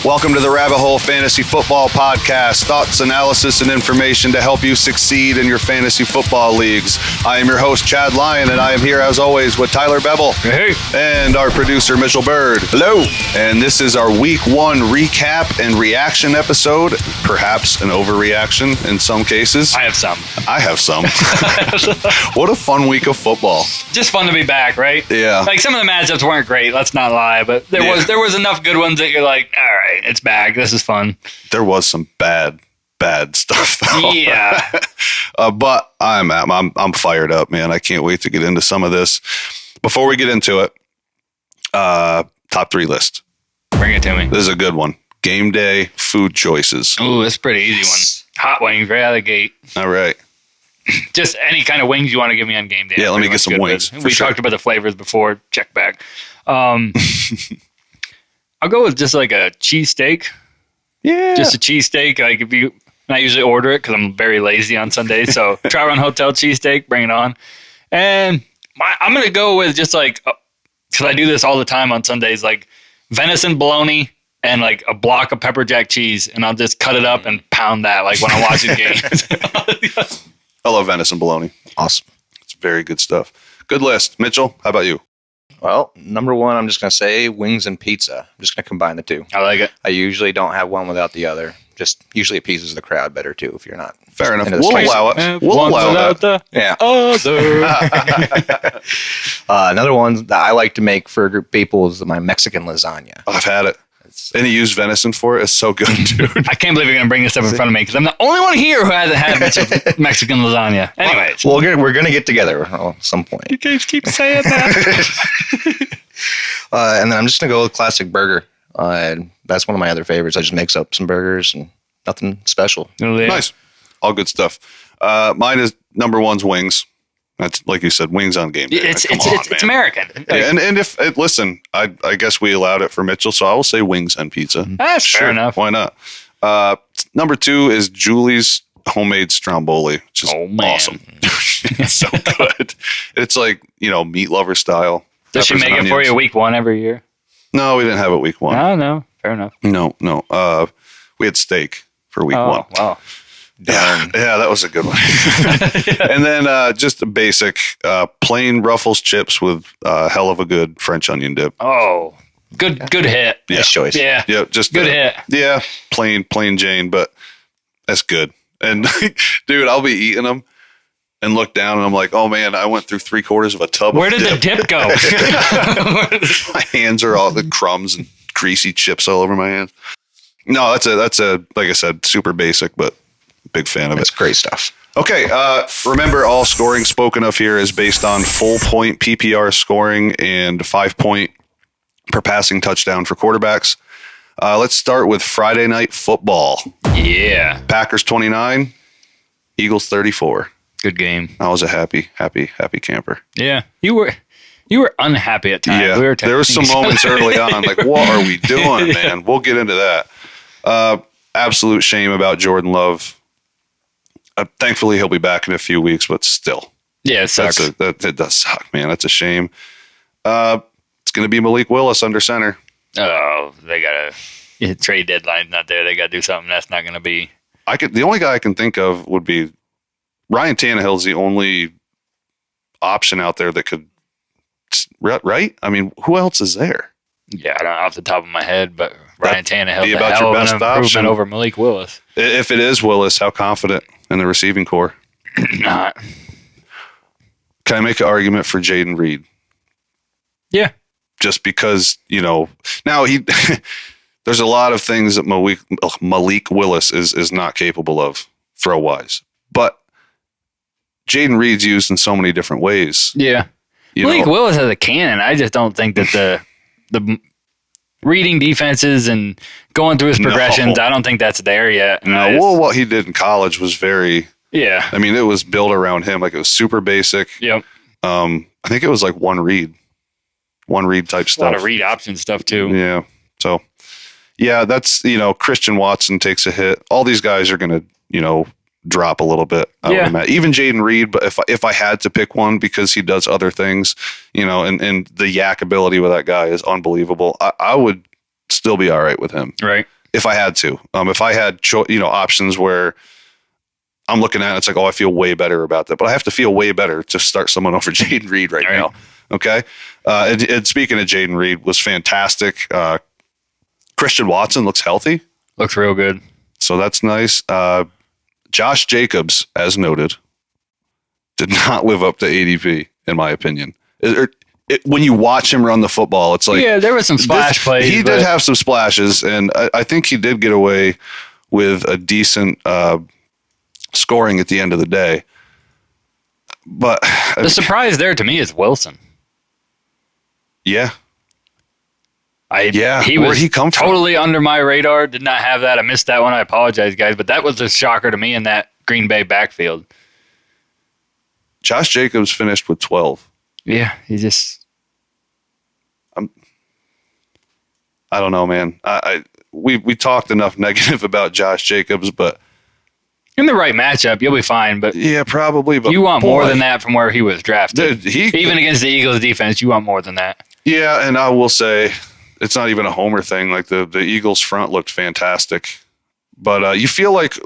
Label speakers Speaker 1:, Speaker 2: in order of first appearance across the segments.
Speaker 1: Welcome to the Rabbit Hole Fantasy Football Podcast. Thoughts, analysis, and information to help you succeed in your fantasy football leagues. I am your host, Chad Lyon, and I am here as always with Tyler Bevel.
Speaker 2: Hey.
Speaker 1: And our producer, Mitchell Bird.
Speaker 2: Hello.
Speaker 1: And this is our Week 1 recap and reaction episode. Perhaps an overreaction in some cases.
Speaker 2: I have some.
Speaker 1: What a fun week of football.
Speaker 2: Just fun to be back, right?
Speaker 1: Yeah.
Speaker 2: Like some of the matchups weren't great, let's not lie, but there was enough good ones that you're like, all right, it's back. This is fun.
Speaker 1: There was some bad stuff though.
Speaker 2: Yeah.
Speaker 1: But I'm fired up, man. I can't wait to get into some of this. Before we get into it, top 3 list.
Speaker 2: Bring it to me.
Speaker 1: This is a good one. Game day food choices.
Speaker 2: Ooh, that's a pretty easy one. Hot wings right out of the gate.
Speaker 1: All right.
Speaker 2: Just any kind of wings you want to give me on game day.
Speaker 1: Yeah, let me get some wings.
Speaker 2: We talked about the flavors before. Check back. I'll go with just like a cheesesteak.
Speaker 1: Yeah.
Speaker 2: Just a cheesesteak. Like I usually order it because I'm very lazy on Sundays. So try run hotel cheesesteak, bring it on. And I'm going to go with just like, because I do this all the time on Sundays, like venison bologna and like a block of pepper jack cheese. And I'll just cut it up and pound that like when I'm watching games.
Speaker 1: I love venison bologna.
Speaker 3: Awesome.
Speaker 1: It's very good stuff. Good list. Mitchell, how about you?
Speaker 3: Well, number one, I'm just going to say wings and pizza. I'm just going to combine the two.
Speaker 2: I like it.
Speaker 3: I usually don't have one without the other. Just usually it pleases the crowd better too if you're not.
Speaker 1: Fair enough.
Speaker 3: into the
Speaker 1: We'll
Speaker 3: spicy.
Speaker 1: allow it. We'll allow that.
Speaker 3: Yeah.
Speaker 2: Other.
Speaker 3: Another one that I like to make for a group of people is my Mexican lasagna.
Speaker 1: I've had it. And he used venison for it. It's so good, dude.
Speaker 2: I can't believe you're going to bring this up in front of me because I'm the only one here who hasn't had Mexican lasagna. Anyways.
Speaker 3: Well, we're going to get together at some point.
Speaker 2: You guys keep saying that.
Speaker 3: And then I'm just going to go with classic burger. That's one of my other favorites. I just mix up some burgers and nothing special.
Speaker 1: Nice. All good stuff. Mine is number one's wings. That's like you said, wings on game day.
Speaker 2: It's American.
Speaker 1: Yeah, and if listen, I guess we allowed it for Mitchell, so I will say wings and pizza.
Speaker 2: That's fair enough.
Speaker 1: Why not? Number 2 is Julie's homemade stromboli, which is awesome. It's so good. It's like, meat lover style.
Speaker 2: Does she make it for you week 1 every year?
Speaker 1: No, we didn't have it week 1.
Speaker 2: Oh, no. Fair enough.
Speaker 1: No. We had steak for week 1.
Speaker 2: Wow.
Speaker 1: Yeah, that was a good one. And then just a basic plain Ruffles chips with hell of a good French onion dip.
Speaker 2: Oh, good hit.
Speaker 1: Yeah.
Speaker 3: Nice choice.
Speaker 2: Yeah,
Speaker 1: just
Speaker 2: good hit.
Speaker 1: Yeah, plain Jane, but that's good. And dude, I'll be eating them and look down and I'm like, oh man, I went through 3/4 of a tub.
Speaker 2: Where did the dip go?
Speaker 1: My hands are all the crumbs and greasy chips all over my hands. No, that's a like I said, super basic, but big fan of it.
Speaker 3: It's great stuff.
Speaker 1: Okay, remember all scoring spoken of here is based on full point PPR scoring and 5 point per passing touchdown for quarterbacks. Let's start with Friday Night Football.
Speaker 2: Yeah.
Speaker 1: Packers 29, Eagles 34.
Speaker 2: Good game.
Speaker 1: I was a happy camper.
Speaker 2: Yeah. You were unhappy at times.
Speaker 1: Yeah, there were some moments early on like, what are we doing, man? We'll get into that. Absolute shame about Jordan Love. Thankfully, he'll be back in a few weeks, but still.
Speaker 2: Yeah, it sucks.
Speaker 1: It does suck, man. That's a shame. It's going to be Malik Willis under center.
Speaker 2: Oh, they got to trade deadline's not there. They got to do something. That's not going to be.
Speaker 1: The only guy I can think of would be Ryan Tannehill's the only option out there that could, right? I mean, who else is there?
Speaker 2: Yeah, I don't know off the top of my head, but Ryan Tannehill
Speaker 1: be about your best option
Speaker 2: over Malik Willis.
Speaker 1: If it is Willis, how confident in the receiving core?
Speaker 2: Not.
Speaker 1: Can I make an argument for Jaden Reed?
Speaker 2: Yeah.
Speaker 1: Just because, now there's a lot of things that Malik Willis is not capable of throw-wise. But Jaden Reed's used in so many different ways.
Speaker 2: Yeah. Malik Willis has a cannon. I just don't think that the reading defenses and going through his progressions, I don't think that's there yet.
Speaker 1: No, well, what he did in college was very...
Speaker 2: Yeah.
Speaker 1: I mean, it was built around him. Like, it was super basic.
Speaker 2: Yep.
Speaker 1: I think it was like one read type stuff.
Speaker 2: A lot of read option stuff, too.
Speaker 1: Yeah. So, yeah, that's, Christian Watson takes a hit. All these guys are going to, drop a little bit. Even Jaden Reed, but if I had to pick one because he does other things, and the yak ability with that guy is unbelievable. I would still be all right with him.
Speaker 2: Right.
Speaker 1: If I had to. If I had options where I'm looking at it, it's like, oh, I feel way better about that. But I have to feel way better to start someone over Jaden Reed right now. Okay. And speaking of Jaden Reed, was fantastic. Christian Watson looks healthy.
Speaker 2: Looks real good.
Speaker 1: So that's nice. Josh Jacobs, as noted, did not live up to ADP, in my opinion. When you watch him run the football, it's like...
Speaker 2: Yeah, there was some splash plays.
Speaker 1: He did have some splashes, and I think he did get away with a decent scoring at the end of the day. But
Speaker 2: the surprise there to me is Wilson.
Speaker 1: Yeah.
Speaker 2: He
Speaker 1: where'd
Speaker 2: was
Speaker 1: he come from?
Speaker 2: Totally under my radar. Did not have that. I missed that one. I apologize, guys. But that was a shocker to me in that Green Bay backfield.
Speaker 1: Josh Jacobs finished with 12.
Speaker 2: Yeah, he just...
Speaker 1: I don't know, man. We talked enough negative about Josh Jacobs, but...
Speaker 2: In the right matchup, you'll be fine. But
Speaker 1: yeah, probably. But
Speaker 2: you want more than that from where he was drafted.
Speaker 1: Dude,
Speaker 2: even against the Eagles defense, you want more than that.
Speaker 1: Yeah, and I will say... It's not even a homer thing. Like the Eagles front looked fantastic, but you feel like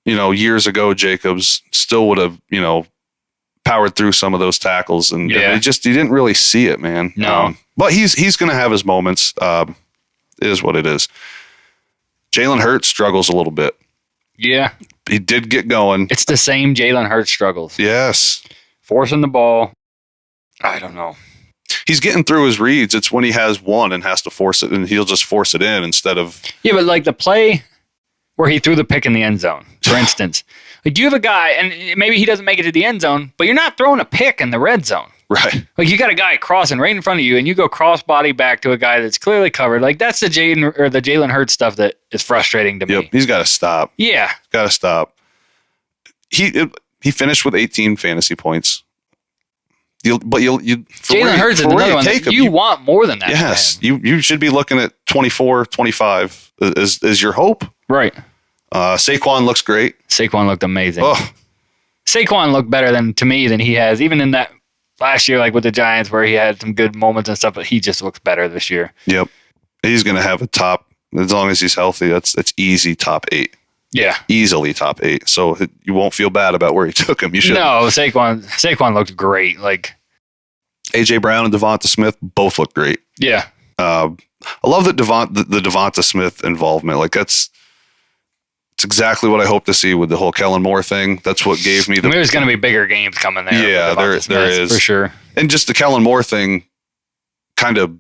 Speaker 1: years ago Jacobs still would have powered through some of those tackles, and you didn't really see it, man.
Speaker 2: No,
Speaker 1: but he's going to have his moments. It is what it is. Jalen Hurts struggles a little bit.
Speaker 2: Yeah,
Speaker 1: he did get going.
Speaker 2: It's the same Jalen Hurts struggles.
Speaker 1: Yes,
Speaker 2: forcing the ball. I don't know.
Speaker 1: He's getting through his reads. It's when he has one and has to force it, and he'll just force it in instead of...
Speaker 2: Yeah, but like the play where he threw the pick in the end zone, for instance. Like you have a guy, and maybe he doesn't make it to the end zone, but you're not throwing a pick in the red zone.
Speaker 1: Right.
Speaker 2: Like you got a guy crossing right in front of you, and you go cross-body back to a guy that's clearly covered. Like that's the Jalen Hurts stuff that is frustrating to me.
Speaker 1: Yep, he's got to stop.
Speaker 2: Yeah.
Speaker 1: Got to stop. He finished with 18 fantasy points.
Speaker 2: Jalen Hurts is another one. You want more than that.
Speaker 1: Yes. You should be looking at 24, 25 is your hope.
Speaker 2: Right.
Speaker 1: Saquon looks great.
Speaker 2: Saquon looked amazing.
Speaker 1: Oh.
Speaker 2: Saquon looked better than he has, even in that last year, like with the Giants, where he had some good moments and stuff, but he just looks better this year.
Speaker 1: Yep. He's going to have a top, as long as he's healthy, that's easy top 8.
Speaker 2: Yeah.
Speaker 1: Easily top 8. So you won't feel bad about where he took him. You should.
Speaker 2: No, Saquon looked great. Like
Speaker 1: AJ Brown and Devonta Smith both look great.
Speaker 2: Yeah.
Speaker 1: I love that the Devonta Smith involvement. Like it's exactly what I hope to see with the whole Kellen Moore thing. That's what gave me
Speaker 2: there's going to be bigger games coming there.
Speaker 1: Yeah, there is
Speaker 2: for sure.
Speaker 1: And just the Kellen Moore thing kind of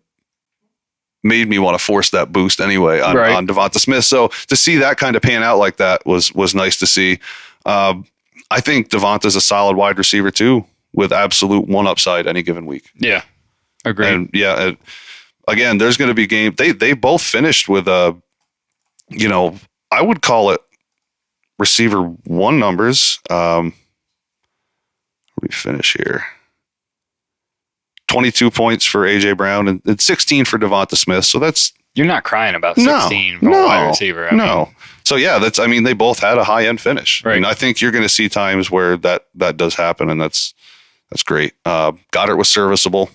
Speaker 1: made me want to force that boost anyway on Devonta Smith. So to see that kind of pan out like that was nice to see. I think Devonta's a solid wide receiver too, with absolute one upside any given week.
Speaker 2: Yeah, agreed.
Speaker 1: And again, there's going to be games. They both finished with I would call it receiver one numbers. Where do we finish here? 22 points for AJ Brown and 16 for Devonta Smith. So that's...
Speaker 2: You're not crying about 16 from a wide receiver.
Speaker 1: I mean. So yeah, they both had a high end finish.
Speaker 2: Right.
Speaker 1: I mean, I think you're going to see times where that does happen, and that's great. Goddard was serviceable,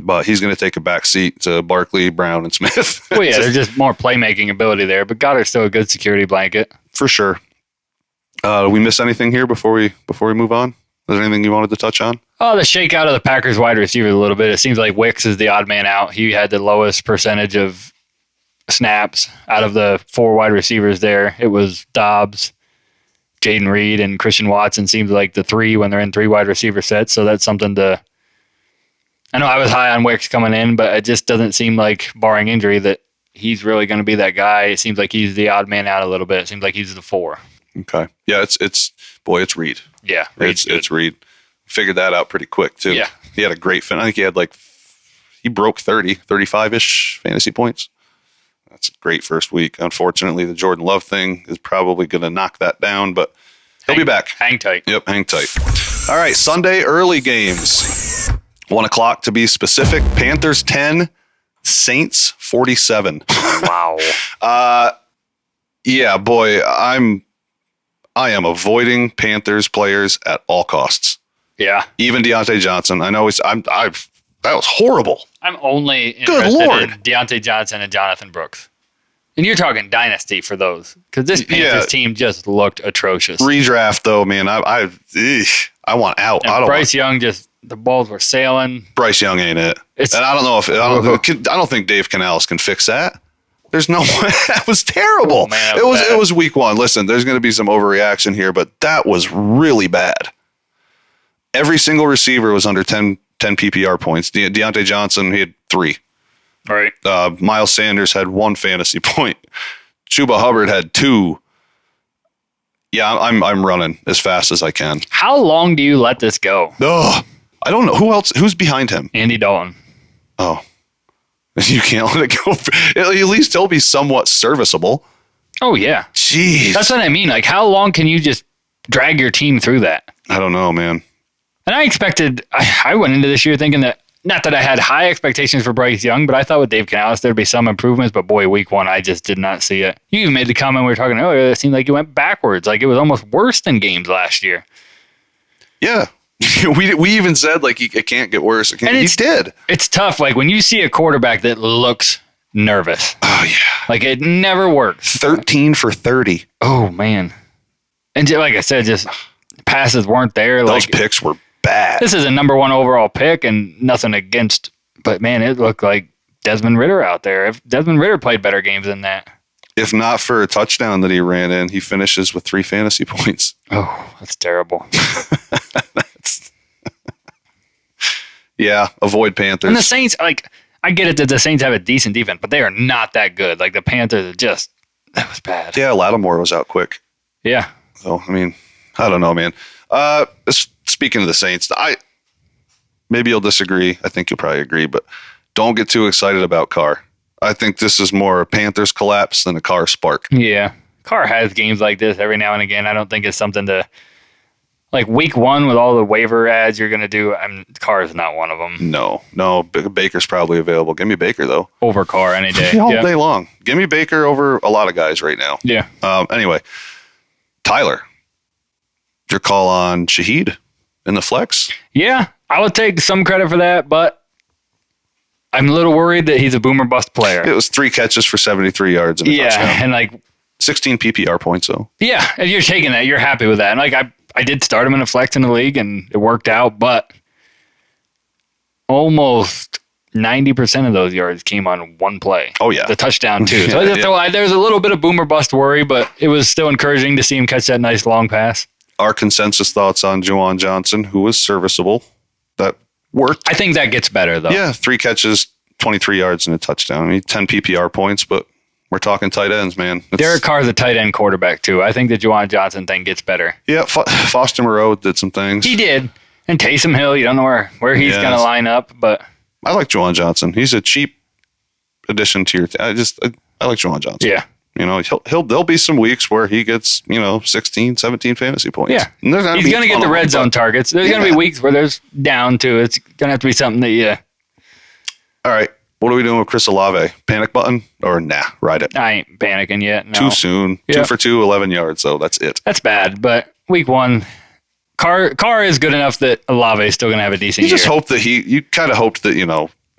Speaker 1: but he's going to take a back seat to Barkley, Brown, and Smith.
Speaker 2: Well, yeah, there's just more playmaking ability there, but Goddard's still a good security blanket.
Speaker 1: For sure. Did we miss anything here before we move on? Is there anything you wanted to touch on?
Speaker 2: Oh, the shakeout of the Packers wide receivers a little bit. It seems like Wicks is the odd man out. He had the lowest percentage of snaps out of the 4 wide receivers there. It was Dobbs, Jaden Reed, and Christian Watson seems like the 3 when they're in 3 wide receiver sets. So that's something to... I know I was high on Wicks coming in, but it just doesn't seem like, barring injury, that he's really going to be that guy. It seems like he's the odd man out a little bit. It seems like he's the 4.
Speaker 1: Okay. Yeah, it's Reed.
Speaker 2: Yeah,
Speaker 1: it's Reed. Figured that out pretty quick too.
Speaker 2: Yeah.
Speaker 1: He had a great fin. I think he had he broke 35-ish fantasy points. That's a great first week. Unfortunately, the Jordan Love thing is probably going to knock that down, but he'll be back.
Speaker 2: Hang tight.
Speaker 1: Yep, hang tight. All right, Sunday early games. 1 o'clock to be specific. Panthers 10, Saints 47.
Speaker 2: Wow.
Speaker 1: Yeah, boy, I am avoiding Panthers players at all costs.
Speaker 2: Yeah.
Speaker 1: Even Deontay Johnson. I know That was horrible.
Speaker 2: I'm only
Speaker 1: Good
Speaker 2: interested
Speaker 1: Lord.
Speaker 2: in Deontay Johnson and Jonathan Brooks. And you're talking dynasty for those. Because this Panthers team just looked atrocious.
Speaker 1: Redraft, though, man. I want out.
Speaker 2: And Bryce Young the balls were sailing.
Speaker 1: Bryce Young ain't it. And I don't know if I don't think Dave Canales can fix that. There's no way. That was terrible.
Speaker 2: Oh, man,
Speaker 1: it was week one. Listen, there's going to be some overreaction here, but that was really bad. Every single receiver was under 10 PPR points. Deontay Johnson, he had 3.
Speaker 2: All right.
Speaker 1: Miles Sanders had 1 fantasy point. Chuba Hubbard had 2. Yeah, I'm running as fast as I can.
Speaker 2: How long do you let this go?
Speaker 1: Ugh. I don't know. Who's behind him?
Speaker 2: Andy Dalton.
Speaker 1: Oh. You can't let it go. At least he'll be somewhat serviceable.
Speaker 2: Oh, yeah.
Speaker 1: Jeez.
Speaker 2: That's what I mean. Like, how long can you just drag your team through that?
Speaker 1: I don't know, man.
Speaker 2: And I went into this year thinking that, not that I had high expectations for Bryce Young, but I thought with Dave Canales there'd be some improvements. But boy, week one, I just did not see it. You even made the comment we were talking earlier. It seemed like it went backwards. Like it was almost worse than games last year.
Speaker 1: Yeah. we even said like it can't get worse. He did.
Speaker 2: It's tough. Like when you see a quarterback that looks nervous.
Speaker 1: Oh yeah.
Speaker 2: Like it never works.
Speaker 1: 13 for 30.
Speaker 2: Oh man. And like I said, just passes weren't there.
Speaker 1: Those picks were bad.
Speaker 2: This is a number 1 overall pick and nothing against, but man, it looked like Desmond Ridder out there. If Desmond Ridder played better games than that.
Speaker 1: If not for a touchdown that he ran in, he finishes with 3 fantasy points.
Speaker 2: Oh, that's terrible.
Speaker 1: Yeah, avoid Panthers.
Speaker 2: And the Saints, like, I get it that the Saints have a decent defense, but they are not that good. Like, the Panthers are that was bad.
Speaker 1: Yeah, Lattimore was out quick.
Speaker 2: Yeah.
Speaker 1: So, I mean, I don't know, man. Speaking of the Saints, maybe you'll disagree. I think you'll probably agree, but don't get too excited about Carr. I think this is more a Panthers collapse than a Carr spark.
Speaker 2: Yeah. Carr has games like this every now and again. I don't think it's something to... Like week one with all the waiver ads you're going to do, Carr is not one of them.
Speaker 1: No. Baker's probably available. Give me Baker, though.
Speaker 2: Over Carr any day.
Speaker 1: All day long. Give me Baker over a lot of guys right now.
Speaker 2: Yeah.
Speaker 1: Anyway, Tyler, your call on Shaheed in the flex?
Speaker 2: Yeah, I would take some credit for that, but I'm a little worried that he's a boomer bust player.
Speaker 1: It was 3 catches for 73 yards and a touchdown.
Speaker 2: And like
Speaker 1: 16 PPR points, though. Yeah,
Speaker 2: if you're taking that, you're happy with that. And like I did start him in a flex in the league, and it worked out, but almost 90% of those yards came on one play.
Speaker 1: Oh, yeah.
Speaker 2: The touchdown, too. So there's a little bit of boomer bust worry, but it was still encouraging to see him catch that nice long pass.
Speaker 1: Our consensus thoughts on Juwan Johnson, who was serviceable. That worked.
Speaker 2: I think that gets better, though.
Speaker 1: Yeah, 3 catches, 23 yards, and a touchdown. I mean, 10 PPR points, but we're talking tight ends, man.
Speaker 2: Derek Carr's a tight end quarterback, too. I think the Juwan Johnson thing gets better.
Speaker 1: Yeah, Foster Moreau did some things.
Speaker 2: He did. And Taysom Hill, you don't know where he's going to line up, but...
Speaker 1: I like Juwan Johnson. He's a cheap addition to your... I like Juwan Johnson.
Speaker 2: Yeah.
Speaker 1: You know, there'll be some weeks where he gets, 16, 17 fantasy points.
Speaker 2: Yeah. He's going to get the red zone targets. There's going to be weeks where there's down to. It's going to have to be something that
Speaker 1: All right. What are we doing with Chris Olave? Panic button or nah? Ride it.
Speaker 2: I ain't panicking yet. No.
Speaker 1: Too soon. Yeah. 2 for 2, 11 yards. So that's it.
Speaker 2: That's bad. But week one, Carr is good enough that Olave is still going to have a decent year.
Speaker 1: You just hope that you kind of hoped that,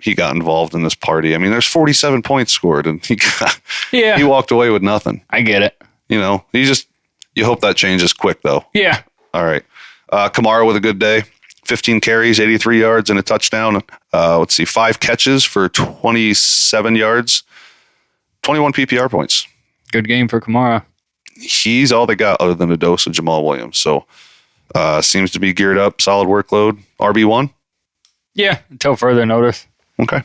Speaker 1: he got involved in this party. I mean, there's 47 points scored and he walked away with nothing.
Speaker 2: I get it.
Speaker 1: You hope that changes quick though.
Speaker 2: Yeah.
Speaker 1: All right. Kamara with a good day. 15 carries, 83 yards, and a touchdown. 5 catches for 27 yards, 21 PPR points.
Speaker 2: Good game for Kamara.
Speaker 1: He's all they got other than a dose of Jamal Williams. So seems to be geared up, solid workload. RB1?
Speaker 2: Yeah, until further notice.
Speaker 1: Okay.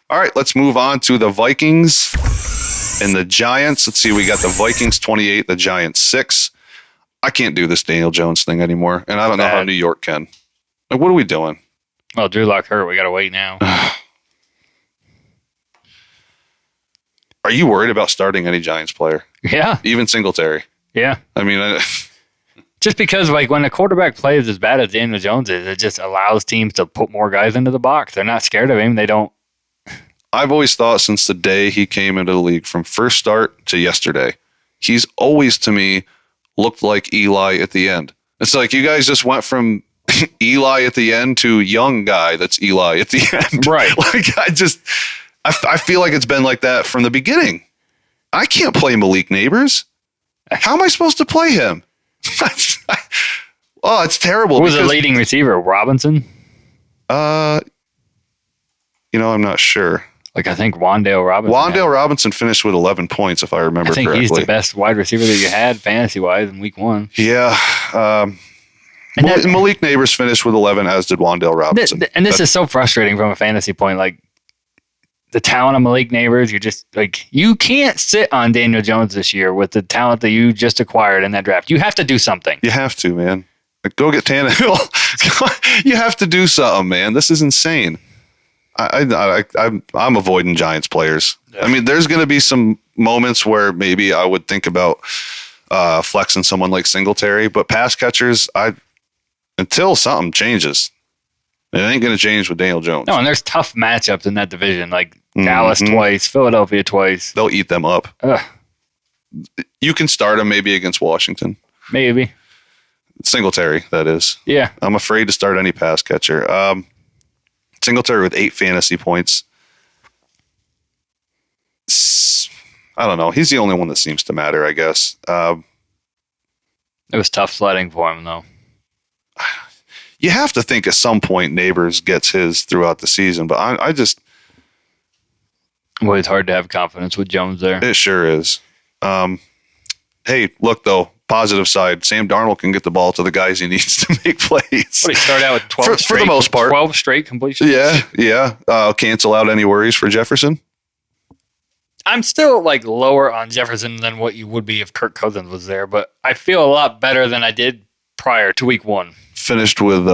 Speaker 1: All right, let's move on to the Vikings and the Giants. Let's see, we got the Vikings 28, the Giants 6. I can't do this Daniel Jones thing anymore, and I don't know how New York can. Like, what are we doing?
Speaker 2: Well, Drew Lock hurt. We got to wait now.
Speaker 1: Are you worried about starting any Giants player?
Speaker 2: Yeah.
Speaker 1: Even Singletary?
Speaker 2: Yeah.
Speaker 1: I mean...
Speaker 2: Just because, when a quarterback plays as bad as Daniel Jones is, it just allows teams to put more guys into the box. They're not scared of him. They don't...
Speaker 1: I've always thought since the day he came into the league, from first start to yesterday, he's always, to me, looked like Eli at the end. It's like you guys just went from Eli at the end to young guy that's Eli at the end.
Speaker 2: Right.
Speaker 1: Like I feel like it's been like that from the beginning. I can't play Malik Neighbors. How am I supposed to play him? Oh, it's terrible.
Speaker 2: Who was the leading receiver? Robinson?
Speaker 1: I'm not sure.
Speaker 2: Like, I think Wan'Dale Robinson.
Speaker 1: Robinson finished with 11 points, if I remember correctly.
Speaker 2: I think he's the best wide receiver that you had fantasy-wise in week 1.
Speaker 1: Yeah. Malik Neighbors finished with 11, as did Wan'Dale Robinson.
Speaker 2: This is so frustrating from a fantasy point. Like, the talent of Malik Neighbors, you can't sit on Daniel Jones this year with the talent that you just acquired in that draft. You have to do something.
Speaker 1: You have to, man. Like, go get Tannehill. You have to do something, man. This is insane. I'm avoiding Giants players. Yeah. I mean, there's going to be some moments where maybe I would think about flexing someone like Singletary, but pass catchers, until something changes, it ain't going to change with Daniel Jones.
Speaker 2: No, and there's tough matchups in that division, like Dallas twice, Philadelphia twice.
Speaker 1: They'll eat them up. You can start them maybe against Washington.
Speaker 2: Maybe.
Speaker 1: Singletary, that is.
Speaker 2: Yeah.
Speaker 1: I'm afraid to start any pass catcher. Singletary with 8 fantasy points. I don't know. He's the only one that seems to matter, I guess.
Speaker 2: It was tough sledding for him, though.
Speaker 1: You have to think at some point Neighbors gets his throughout the season, but I just...
Speaker 2: Well, it's hard to have confidence with Jones there.
Speaker 1: It sure is. Hey, look, though, positive side, Sam Darnold can get the ball to the guys he needs to make plays.
Speaker 2: What, he started out with 12
Speaker 1: for the most part.
Speaker 2: 12 straight completions?
Speaker 1: Yeah. Cancel out any worries for Jefferson.
Speaker 2: I'm still lower on Jefferson than what you would be if Kirk Cousins was there, but I feel a lot better than I did prior to week 1.
Speaker 1: Finished with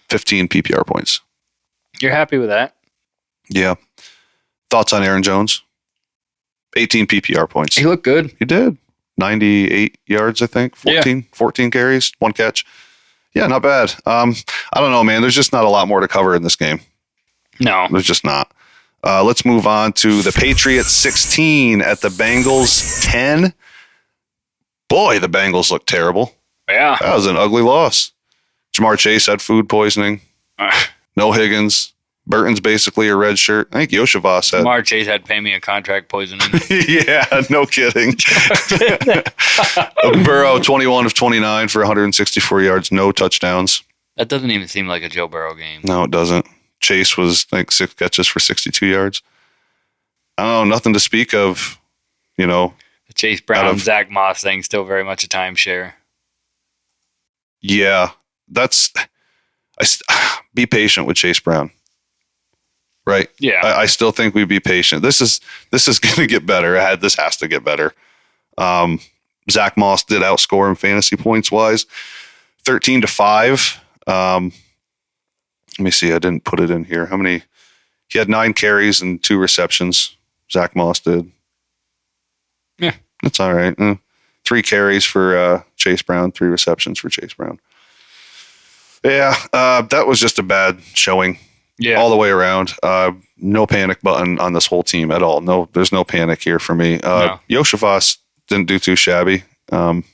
Speaker 1: 15 PPR points.
Speaker 2: You're happy with that?
Speaker 1: Yeah. Thoughts on Aaron Jones? 18 PPR points.
Speaker 2: He looked good.
Speaker 1: He did. 98 yards, I think. 14 carries, 1 catch. Yeah, not bad. I don't know, man. There's just not a lot more to cover in this game.
Speaker 2: No.
Speaker 1: There's just not. Let's move on to the Patriots 16 at the Bengals 10. Boy, the Bengals look terrible.
Speaker 2: Yeah.
Speaker 1: That was an ugly loss. Jamar Chase had food poisoning. No Higgins. Burton's basically a red shirt. I think Yoshivas had.
Speaker 2: Jamar Chase had pay me a contract poisoning.
Speaker 1: Yeah, no kidding. Burrow, 21 of 29 for 164 yards, no touchdowns.
Speaker 2: That doesn't even seem like a Joe Burrow game.
Speaker 1: No, it doesn't. Chase was, 6 catches for 62 yards. I don't know, nothing to speak of,
Speaker 2: The Chase Brown, Zach Moss thing, still very much a timeshare.
Speaker 1: Yeah, be patient with Chase Brown. Right.
Speaker 2: Yeah.
Speaker 1: I still think we'd be patient. This is going to get better. This has to get better. Zach Moss did outscore him fantasy points wise, 13-5. Let me see. I didn't put it in here. How many? He had 9 carries and 2 receptions. Zach Moss did.
Speaker 2: Yeah,
Speaker 1: that's all right. 3 carries for Chase Brown, 3 receptions for Chase Brown. Yeah, that was just a bad showing. Yeah, all the way around. No panic button on this whole team at all. No, there's no panic here for me.
Speaker 2: No.
Speaker 1: Yoshivas didn't do too shabby. 5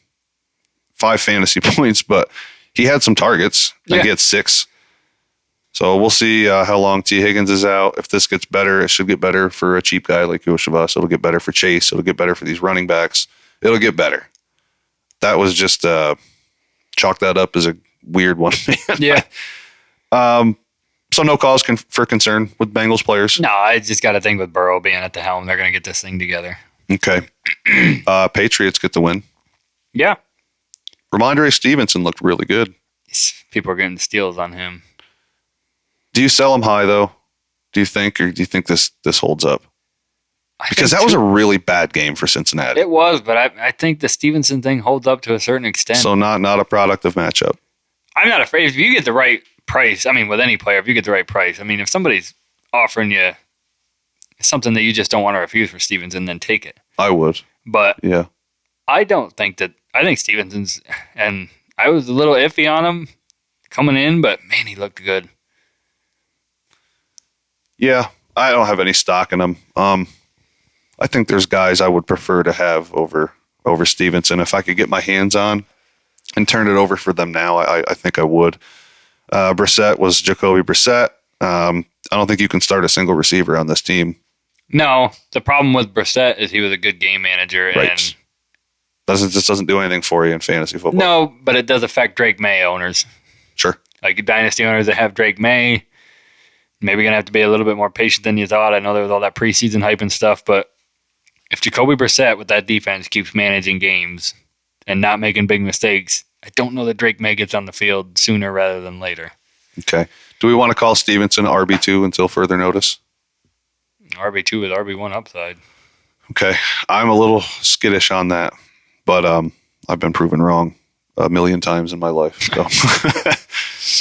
Speaker 1: fantasy points, but he had some targets. I think he had 6. So we'll see how long T. Higgins is out. If this gets better, it should get better for a cheap guy like Yoshivas. It'll get better for Chase. It'll get better for these running backs. It'll get better. That was just chalk that up as a weird one, man.
Speaker 2: Yeah.
Speaker 1: So no cause for concern with Bengals players?
Speaker 2: No, I just got to think with Burrow being at the helm, they're going to get this thing together.
Speaker 1: Okay. Patriots get the win.
Speaker 2: Yeah.
Speaker 1: Ramondre Stevenson looked really good.
Speaker 2: People are getting steals on him.
Speaker 1: Do you sell him high, though? Do you think, or do you think this holds up? Because that was a really bad game for Cincinnati.
Speaker 2: It was, but I think the Stevenson thing holds up to a certain extent.
Speaker 1: So not a product of matchup.
Speaker 2: I'm not afraid. If you get the right price, with any player, if you get the right price, if somebody's offering you something that you just don't want to refuse for Stevenson, then take it.
Speaker 1: I would.
Speaker 2: But
Speaker 1: yeah,
Speaker 2: I think Stevenson's, and I was a little iffy on him coming in, but man, he looked good.
Speaker 1: Yeah, I don't have any stock in him. I think there's guys I would prefer to have over Stevenson. If I could get my hands on and turn it over for them now, I think I would. Brissett was Jacoby Brissett. I don't think you can start a single receiver on this team.
Speaker 2: No, the problem with Brissett is he was a good game manager.
Speaker 1: Right.
Speaker 2: And
Speaker 1: Doesn't do anything for you in fantasy football.
Speaker 2: no, but it does affect Drake May owners.
Speaker 1: Sure.
Speaker 2: Like dynasty owners that have Drake May, maybe going to have to be a little bit more patient than you thought. I know there was all that preseason hype and stuff, but if Jacoby Brissett with that defense keeps managing games and not making big mistakes, I don't know that Drake May gets on the field sooner rather than later.
Speaker 1: Okay. Do we want to call Stevenson RB2 until further notice?
Speaker 2: RB2 with RB1 upside.
Speaker 1: Okay. I'm a little skittish on that, but I've been proven wrong a million times in my life. So.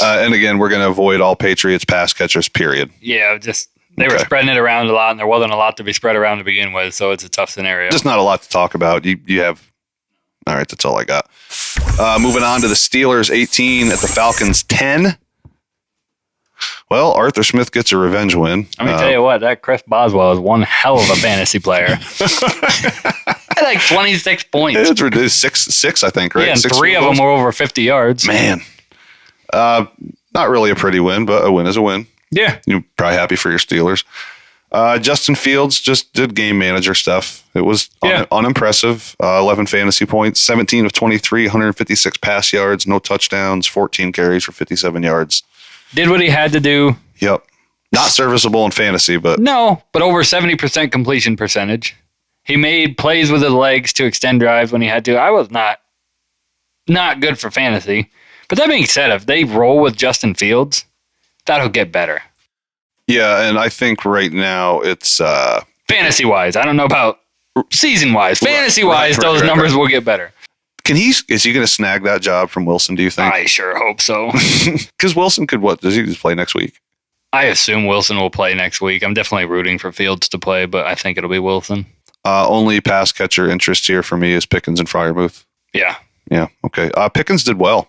Speaker 1: And again, we're going to avoid all Patriots pass catchers, period.
Speaker 2: Yeah, they were spreading it around a lot, and there wasn't a lot to be spread around to begin with, so it's a tough scenario.
Speaker 1: Just not a lot to talk about. You have... All right, that's all I got. Moving on to the Steelers 18 at the Falcons 10. Well, Arthur Smith gets a revenge win.
Speaker 2: Let me tell you what, that Chris Boswell is one hell of a fantasy player. Had like 26 points.
Speaker 1: It's ridiculous. Six, I think, right?
Speaker 2: Yeah, and
Speaker 1: Six
Speaker 2: three of them were over 50 yards.
Speaker 1: Man. Not really a pretty win, but a win is a win.
Speaker 2: Yeah.
Speaker 1: You're probably happy for your Steelers. Justin Fields just did game manager stuff. It was unimpressive. 11 fantasy points, 17 of 23, 156 pass yards, no touchdowns, 14 carries for 57 yards.
Speaker 2: Did what he had to do.
Speaker 1: Yep. Not serviceable in fantasy, but...
Speaker 2: No, but over 70% completion percentage. He made plays with his legs to extend drives when he had to. I was not good for fantasy. But that being said, if they roll with Justin Fields, that'll get better.
Speaker 1: Yeah, and I think right now it's...
Speaker 2: Fantasy-wise. I don't know about season-wise. Fantasy-wise, those numbers will get better.
Speaker 1: Is he going to snag that job from Wilson, do you think?
Speaker 2: I sure hope so.
Speaker 1: Because Wilson could, does he just play next week?
Speaker 2: I assume Wilson will play next week. I'm definitely rooting for Fields to play, but I think it'll be Wilson.
Speaker 1: Only pass catcher interest here for me is Pickens and Freiermuth.
Speaker 2: Yeah.
Speaker 1: Yeah, okay. Pickens did well.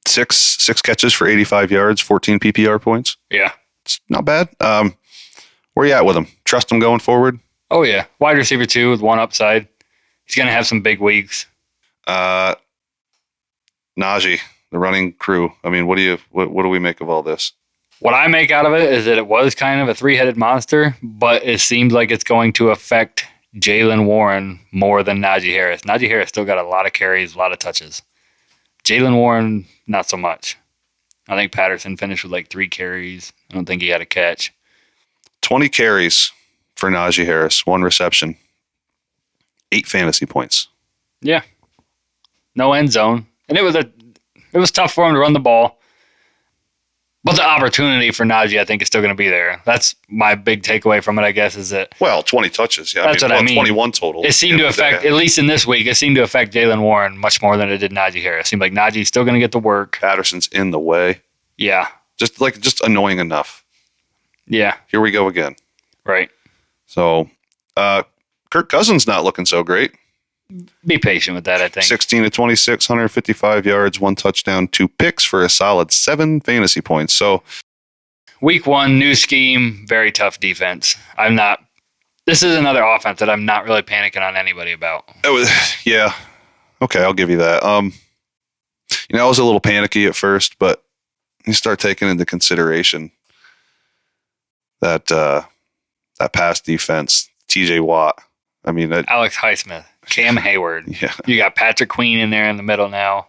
Speaker 1: Six catches for 85 yards, 14 PPR points.
Speaker 2: Yeah.
Speaker 1: It's not bad. Where you at with him? Trust him going forward?
Speaker 2: Oh, yeah. Wide receiver 2 with one upside. He's going to have some big weeks.
Speaker 1: Najee, the running crew. I mean, what do we make of all this?
Speaker 2: What I make out of it is that it was kind of a three-headed monster, but it seems like it's going to affect Jaylen Warren more than Najee Harris. Najee Harris still got a lot of carries, a lot of touches. Jaylen Warren, not so much. I think Patterson finished with like 3 carries. I don't think he had a catch.
Speaker 1: 20 carries for Najee Harris, 1 reception, 8 fantasy points.
Speaker 2: Yeah. No end zone. And it was tough for him to run the ball. But the opportunity for Najee, I think, is still going to be there. That's my big takeaway from it, I guess, is that...
Speaker 1: Well, 20 touches. Yeah,
Speaker 2: that's what I mean.
Speaker 1: 21 total.
Speaker 2: It seemed to affect, at least in this week, it seemed to affect Jaylen Warren much more than it did Najee Harris. It seemed like Najee's still going to get the work.
Speaker 1: Patterson's in the way.
Speaker 2: Yeah.
Speaker 1: Just annoying enough.
Speaker 2: Yeah.
Speaker 1: Here we go again.
Speaker 2: Right.
Speaker 1: So, Kirk Cousins not looking so great.
Speaker 2: Be patient with that, I think.
Speaker 1: 16 to 26, 155 yards, 1 touchdown, 2 picks for a solid 7 fantasy points. So,
Speaker 2: week 1, new scheme, very tough defense. This is another offense that I'm not really panicking on anybody about.
Speaker 1: Yeah. Okay, I'll give you that. I was a little panicky at first, but you start taking into consideration that pass defense, TJ Watt. I mean,
Speaker 2: Alex Highsmith, Cam Hayward.
Speaker 1: Yeah.
Speaker 2: You got Patrick Queen in there in the middle now.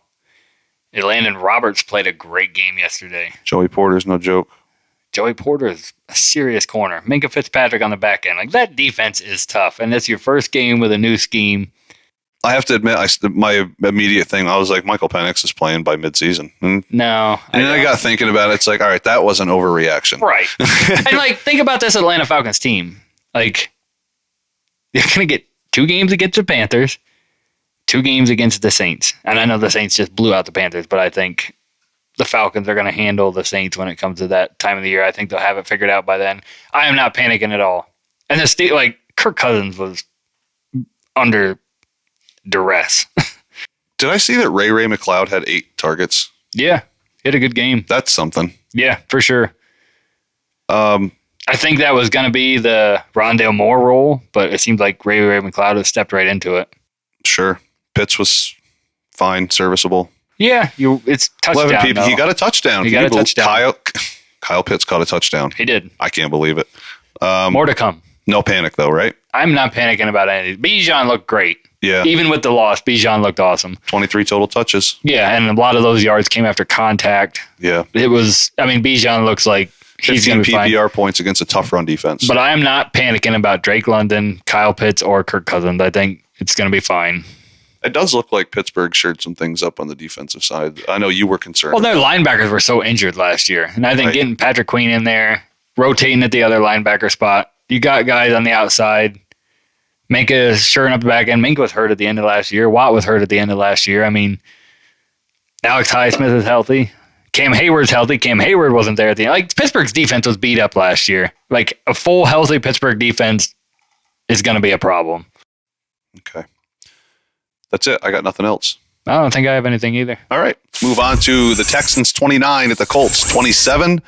Speaker 2: Landon Roberts played a great game yesterday.
Speaker 1: Joey Porter's no joke.
Speaker 2: Joey Porter is a serious corner. Minka Fitzpatrick on the back end. Like, that defense is tough, and it's your first game with a new scheme.
Speaker 1: I have to admit, my immediate thing, I was like, Michael Penix is playing by midseason.
Speaker 2: No.
Speaker 1: And then I got thinking about it. It's like, all right, that was an overreaction.
Speaker 2: Right. And, think about this Atlanta Falcons team. They're going to get 2 games against the Panthers, 2 games against the Saints. And I know the Saints just blew out the Panthers, but I think the Falcons are going to handle the Saints when it comes to that time of the year. I think they'll have it figured out by then. I am not panicking at all. And Kirk Cousins was under duress.
Speaker 1: Did I see that Ray McLeod had 8 targets?
Speaker 2: Yeah, he had a good game.
Speaker 1: That's something.
Speaker 2: Yeah, for sure. I think that was going to be the Rondale Moore role, but it seems like Ray McLeod has stepped right into it.
Speaker 1: Sure. Pitts was fine, serviceable.
Speaker 2: Yeah, it's touchdown.
Speaker 1: 11 PP.
Speaker 2: though.
Speaker 1: He got a touchdown.
Speaker 2: He got a touchdown.
Speaker 1: Kyle Pitts caught a touchdown.
Speaker 2: He did.
Speaker 1: I can't believe it.
Speaker 2: More to come.
Speaker 1: No panic though, right?
Speaker 2: I'm not panicking about anything. Bijan looked great.
Speaker 1: Yeah.
Speaker 2: Even with the loss, Bijan looked awesome.
Speaker 1: 23 total touches.
Speaker 2: Yeah, and a lot of those yards came after contact.
Speaker 1: Yeah.
Speaker 2: Bijan looks like he's
Speaker 1: 15
Speaker 2: going to be fine.
Speaker 1: PPR points against a tough run defense.
Speaker 2: But I am not panicking about Drake London, Kyle Pitts, or Kirk Cousins. I think it's going to be fine.
Speaker 1: It does look like Pittsburgh shared some things up on the defensive side. I know you were concerned.
Speaker 2: Well, their linebackers were so injured last year. And I think getting Patrick Queen in there, rotating at the other linebacker spot, you got guys on the outside. Minka shoring up the back end. Minka was hurt at the end of last year. Watt was hurt at the end of last year. I mean, Alex Highsmith is healthy. Cam Hayward's healthy. Cam Hayward wasn't there at the end. Like, Pittsburgh's defense was beat up last year. Like, a full, healthy Pittsburgh defense is going to be a problem.
Speaker 1: Okay. That's it. I got nothing else.
Speaker 2: I don't think I have anything either.
Speaker 1: All right. Move on to the Texans 29 at the Colts 27.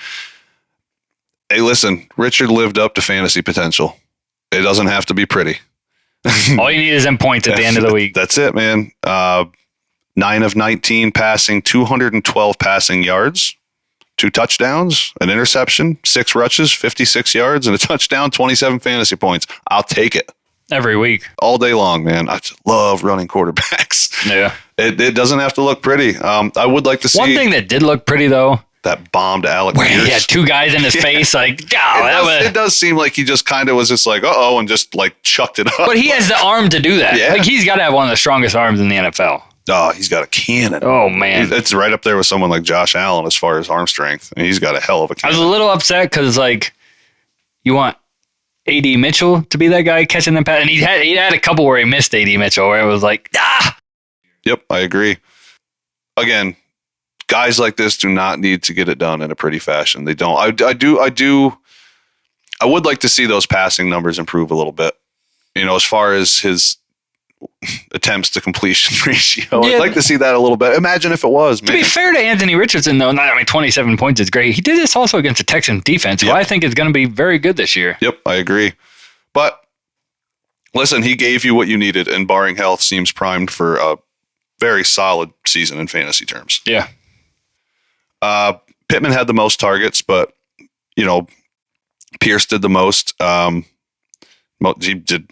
Speaker 1: Hey, listen, Richard lived up to fantasy potential. It doesn't have to be pretty.
Speaker 2: All you need is them points at the end of the week.
Speaker 1: That's it, man. 9 of 19 passing, 212 passing yards, 2 touchdowns, an interception, 6 rushes, 56 yards, and a touchdown, 27 fantasy points. I'll take it.
Speaker 2: Every week.
Speaker 1: All day long, man. I just love running quarterbacks.
Speaker 2: Yeah.
Speaker 1: It doesn't have to look pretty. I would like to see.
Speaker 2: One thing that did look pretty, though.
Speaker 1: That bomb to Alec Pierce.
Speaker 2: He had 2 guys in his face. Like,
Speaker 1: it does seem like he just kind of was just like, uh-oh, and just like chucked it up.
Speaker 2: But he has the arm to do that.
Speaker 1: Yeah.
Speaker 2: Like, he's got to have one of the strongest arms in the NFL.
Speaker 1: Oh, he's got a cannon.
Speaker 2: Oh, man.
Speaker 1: It's right up there with someone like Josh Allen as far as arm strength. And he's got a hell of a cannon.
Speaker 2: I was a little upset because, like, you want A.D. Mitchell to be that guy catching them pass. And he had a couple where he missed A.D. Mitchell where it was like, ah!
Speaker 1: Yep, I agree. Again, guys like this do not need to get it done in a pretty fashion. They don't. I would like to see those passing numbers improve a little bit. You know, as far as his attempts to completion ratio,
Speaker 2: Yeah.
Speaker 1: I'd like to see that a little bit. Imagine if it was, man.
Speaker 2: To be fair to Anthony Richardson, though, 27 points is great. He did this also against the Texans defense, who I think is going to be very good this year.
Speaker 1: Yep, I agree. But listen, he gave you what you needed, and barring health, seems primed for a very solid season in fantasy terms.
Speaker 2: Yeah.
Speaker 1: Pittman had the most targets, but you know, Pierce did the most. He did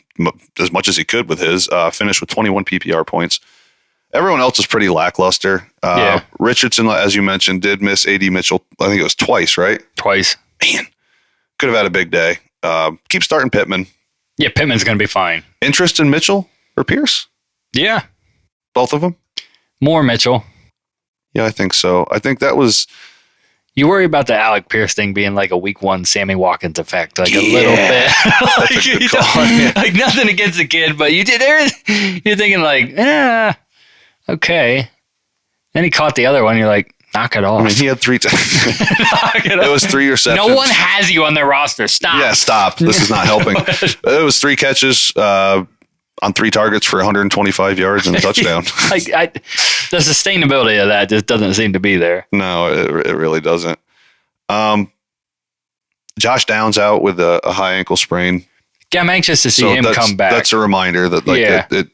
Speaker 1: as much as he could with his. Finished with 21 PPR points. Everyone else is pretty lackluster.
Speaker 2: Yeah.
Speaker 1: Richardson, as you mentioned, did miss A.D. Mitchell. I think it was twice, right?
Speaker 2: Twice.
Speaker 1: Man, could have had a big day. Keep starting Pittman.
Speaker 2: Yeah, Pittman's going to be fine.
Speaker 1: Interest in Mitchell or Pierce?
Speaker 2: Yeah.
Speaker 1: Both of them?
Speaker 2: More Mitchell.
Speaker 1: Yeah, I think so. I think that was...
Speaker 2: You worry about the Alec Pierce thing being like a week 1 Sammy Watkins effect, like a little bit.
Speaker 1: That's a good call.
Speaker 2: Like nothing against the kid, but you're thinking like, okay. Then he caught the other one. You're like, knock it off.
Speaker 1: I mean, he had 3 It was 3 receptions.
Speaker 2: No one has you on their roster. Stop.
Speaker 1: Yeah, stop. This is not helping. It was 3 catches on 3 targets for 125 yards and a touchdown.
Speaker 2: The sustainability of that just doesn't seem to be there.
Speaker 1: No, it really doesn't. Josh Downs out with a high ankle sprain.
Speaker 2: Yeah, I'm anxious to see him come back.
Speaker 1: That's a reminder that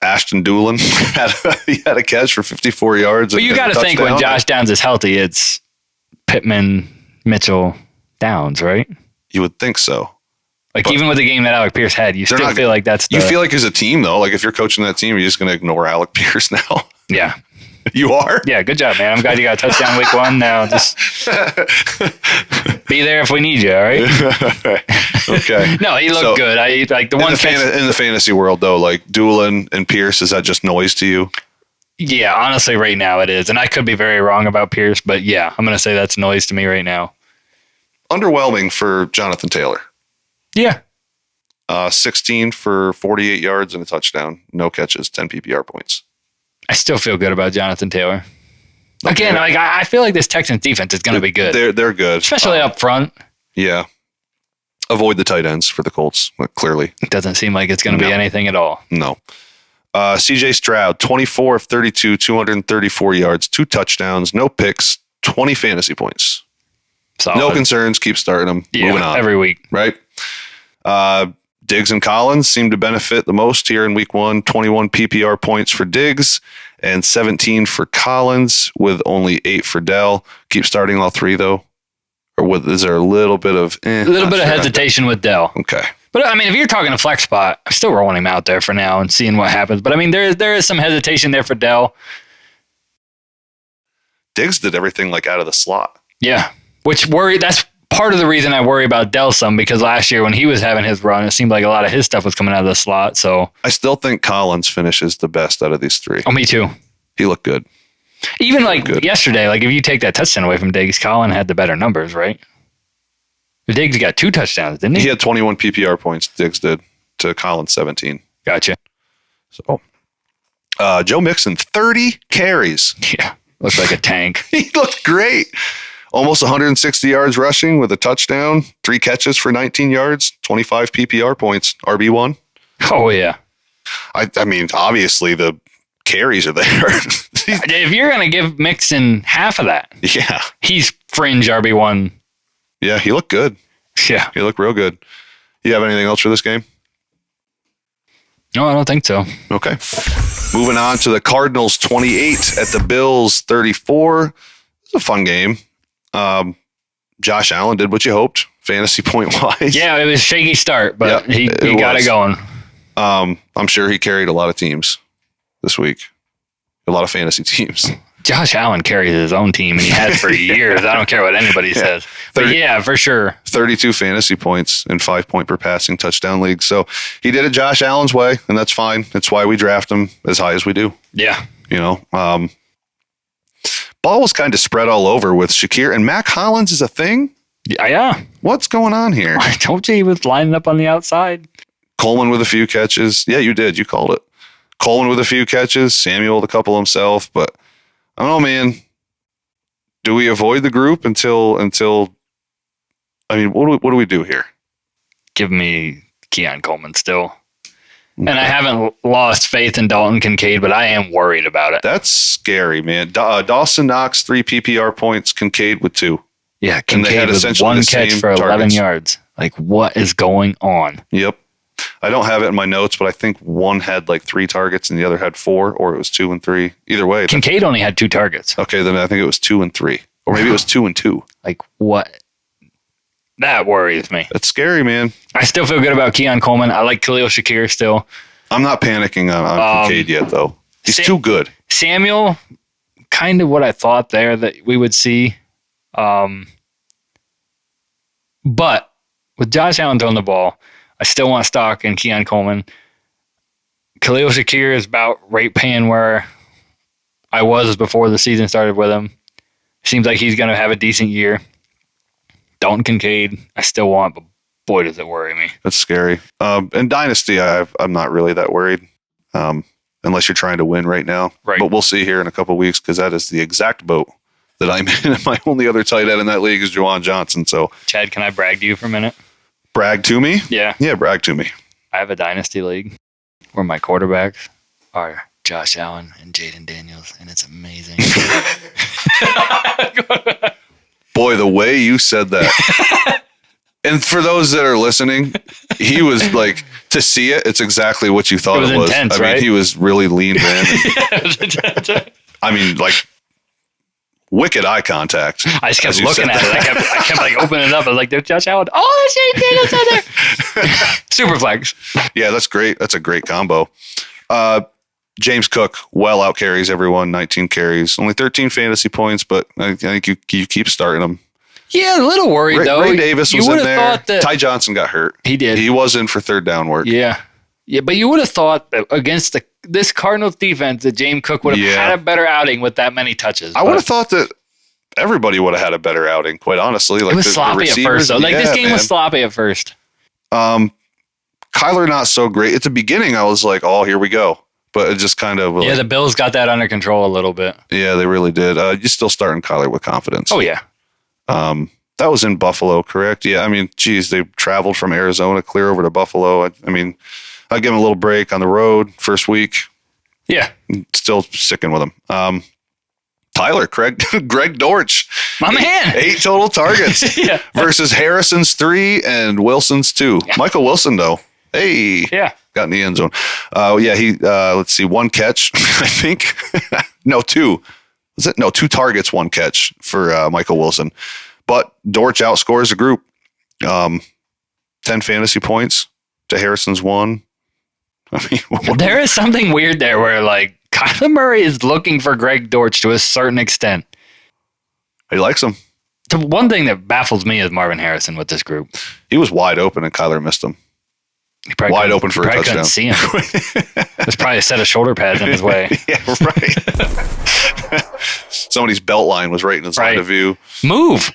Speaker 1: Ashton Doolin had a catch for 54 yards.
Speaker 2: But you got to think when Josh Downs is healthy, it's Pittman, Mitchell, Downs, right?
Speaker 1: You would think so.
Speaker 2: Like, even with the game that Alec Pierce had, you still feel like that's
Speaker 1: You feel like as a team, though, like if you're coaching that team, you're just going to ignore Alec Pierce now.
Speaker 2: Yeah.
Speaker 1: You are?
Speaker 2: Yeah, good job, man. I'm glad you got a touchdown week 1 now. Just be there if we need you, all right?
Speaker 1: Okay.
Speaker 2: No, he looked good. I like the one
Speaker 1: in the fantasy world, though, like Doolin and Pierce, is that just noise to you?
Speaker 2: Yeah, honestly, right now it is. And I could be very wrong about Pierce, but yeah, I'm going to say that's noise to me right now.
Speaker 1: Underwhelming for Jonathan Taylor.
Speaker 2: Yeah.
Speaker 1: 16 for 48 yards and a touchdown. No catches, 10 PPR points.
Speaker 2: I still feel good about Jonathan Taylor. Again, like I feel like this Texans defense is going to be good.
Speaker 1: They're good.
Speaker 2: Especially up front.
Speaker 1: Yeah. Avoid the tight ends for the Colts, clearly.
Speaker 2: It doesn't seem like it's going to be anything at all.
Speaker 1: No. CJ Stroud, 24 of 32, 234 yards, 2 touchdowns, no picks, 20 fantasy points.
Speaker 2: Solid.
Speaker 1: No concerns. Keep starting them.
Speaker 2: Yeah,
Speaker 1: moving on.
Speaker 2: every week.
Speaker 1: Right? Diggs and Collins seem to benefit the most here in week 1. 21 PPR points for Diggs and 17 for Collins with only 8 for Dell. Keep starting all 3 though, or is there a little bit of
Speaker 2: hesitation with Dell?
Speaker 1: Okay.
Speaker 2: But I mean, if you're talking a flex spot, I'm still rolling him out there for now and seeing what happens. But I mean, there is some hesitation there for Dell.
Speaker 1: Diggs did everything like out of the slot.
Speaker 2: Yeah, that's part of the reason I worry about Dell some, because last year when he was having his run, it seemed like a lot of his stuff was coming out of the slot. So
Speaker 1: I still think Collins finishes the best out of these 3.
Speaker 2: Oh, me too.
Speaker 1: He looked good.
Speaker 2: Even like yesterday, like if you take that touchdown away from Diggs, Collins had the better numbers, right? Diggs got 2 touchdowns, didn't he?
Speaker 1: He had 21 PPR points, Diggs did, to Collins 17.
Speaker 2: Gotcha.
Speaker 1: So Joe Mixon, 30 carries.
Speaker 2: Yeah, looks like a tank.
Speaker 1: He looked great. Almost 160 yards rushing with a touchdown, 3 catches for 19 yards, 25 PPR points, RB1.
Speaker 2: Oh, yeah.
Speaker 1: I mean, obviously the carries are there.
Speaker 2: If you're going to give Mixon half of that,
Speaker 1: yeah,
Speaker 2: he's fringe RB1.
Speaker 1: Yeah, he looked good.
Speaker 2: Yeah.
Speaker 1: He looked real good. You have anything else for this game?
Speaker 2: No, I don't think so.
Speaker 1: Okay. Moving on to the Cardinals 28 at the Bills 34. It's a fun game. Josh Allen did what you hoped, fantasy point wise.
Speaker 2: Yeah, it was a shaky start, but he got it going.
Speaker 1: I'm sure he carried a lot of teams this week, a lot of fantasy teams.
Speaker 2: Josh Allen carries his own team, and he has for years. I don't care what anybody says. But yeah, for sure.
Speaker 1: 32 fantasy points in 5-point per passing touchdown league. So he did it Josh Allen's way, and that's fine. That's why we draft him as high as we do.
Speaker 2: Yeah.
Speaker 1: You know, ball was kind of spread all over with Shakir, and Mac Hollins is a thing.
Speaker 2: Yeah.
Speaker 1: What's going on here?
Speaker 2: I told you he was lining up on the outside.
Speaker 1: Coleman with a few catches. Yeah, you did. You called it. Coleman with a few catches. Samuel with a couple himself. But I don't know, man. Do we avoid the group until? I mean, what do we do here?
Speaker 2: Give me Keon Coleman still. Okay. And I haven't lost faith in Dalton Kincaid, but I am worried about it.
Speaker 1: That's scary, man. Dawson Knox 3 PPR points. Kincaid with 2.
Speaker 2: Yeah, Kincaid with 1 catch for 11 yards. Like, what is going on?
Speaker 1: Yep. I don't have it in my notes, but I think one had like 3 targets and the other had 4, or it was 2 and 3. Either way.
Speaker 2: Kincaid only had 2 targets.
Speaker 1: Okay, then I think it was 2 and 3. Or maybe it was 2 and 2.
Speaker 2: Like, what? That worries me.
Speaker 1: That's scary, man.
Speaker 2: I still feel good about Keon Coleman. I like Khalil Shakir still.
Speaker 1: I'm not panicking on Kincaid yet, though. He's too good.
Speaker 2: Samuel, kind of what I thought there that we would see. But with Josh Allen throwing the ball, I still want stock in Keon Coleman. Khalil Shakir is about rate paying where I was before the season started with him. Seems like he's going to have a decent year. Dalton Kincaid, I still want, but boy, does it worry me.
Speaker 1: That's scary. In Dynasty, I'm not really that worried, unless you're trying to win right now.
Speaker 2: Right.
Speaker 1: But we'll see here in a couple of weeks, because that is the exact boat that I'm in. My only other tight end in that league is Juwan Johnson. So,
Speaker 2: Chad, can I brag to you for a minute?
Speaker 1: Brag to me?
Speaker 2: Yeah.
Speaker 1: Yeah, brag to me.
Speaker 2: I have a Dynasty league where my quarterbacks are Josh Allen and Jaden Daniels, and it's amazing.
Speaker 1: Boy, the way you said that. And for those that are listening, he was like, to see it, it's exactly what you thought it was.
Speaker 2: Intense,
Speaker 1: I mean,
Speaker 2: right?
Speaker 1: he was really leaned in. I mean, like, wicked eye contact.
Speaker 2: I just kept looking at it. I kept like opening it up. I was like, there's Josh Allen. Oh, there's Jaden Daniels in there. Super flex.
Speaker 1: Yeah, that's great. That's a great combo. James Cook well out carries everyone, 19 carries, only 13 fantasy points, but I think you keep starting them.
Speaker 2: Yeah, a little worried though.
Speaker 1: Ray Davis was in there.
Speaker 2: Thought that
Speaker 1: Ty Johnson got hurt.
Speaker 2: He did.
Speaker 1: He was in for third down work.
Speaker 2: Yeah, but you would have thought that against this Cardinals defense that James Cook would have had a better outing with that many touches.
Speaker 1: I would have thought that everybody would have had a better outing. Quite honestly, like
Speaker 2: it was sloppy at first. Though. Like this game was sloppy at first.
Speaker 1: Kyler not so great at the beginning. I was like, oh, here we go. But it just kind of...
Speaker 2: the Bills got that under control a little bit.
Speaker 1: Yeah, they really did. You're still starting Kyler with confidence.
Speaker 2: Oh, yeah.
Speaker 1: That was in Buffalo, correct? Yeah, I mean, geez, they traveled from Arizona clear over to Buffalo. I mean, I'll give him a little break on the road first week.
Speaker 2: Yeah.
Speaker 1: Still sticking with him. Tyler, Greg Dortch.
Speaker 2: My man.
Speaker 1: 8 total targets versus Harrison's 3 and Wilson's 2. Yeah. Michael Wilson, though, Hey,
Speaker 2: Yeah.
Speaker 1: got in the end zone. He let's see, one catch, I think. No, two. Was it? No, 2 targets, 1 catch for Michael Wilson. But Dortch outscores the group. 10 fantasy points to Harrison's 1. I mean,
Speaker 2: There is something weird there where like Kyler Murray is looking for Greg Dortch to a certain extent.
Speaker 1: he likes him.
Speaker 2: The one thing that baffles me is Marvin Harrison with this group.
Speaker 1: He was wide open and Kyler missed him.
Speaker 2: He probably
Speaker 1: Wide open for a
Speaker 2: probably
Speaker 1: touchdown.
Speaker 2: couldn't see him. There's probably a set of shoulder pads in his way.
Speaker 1: Yeah, right. Somebody's belt line was right in his line of view.
Speaker 2: Move.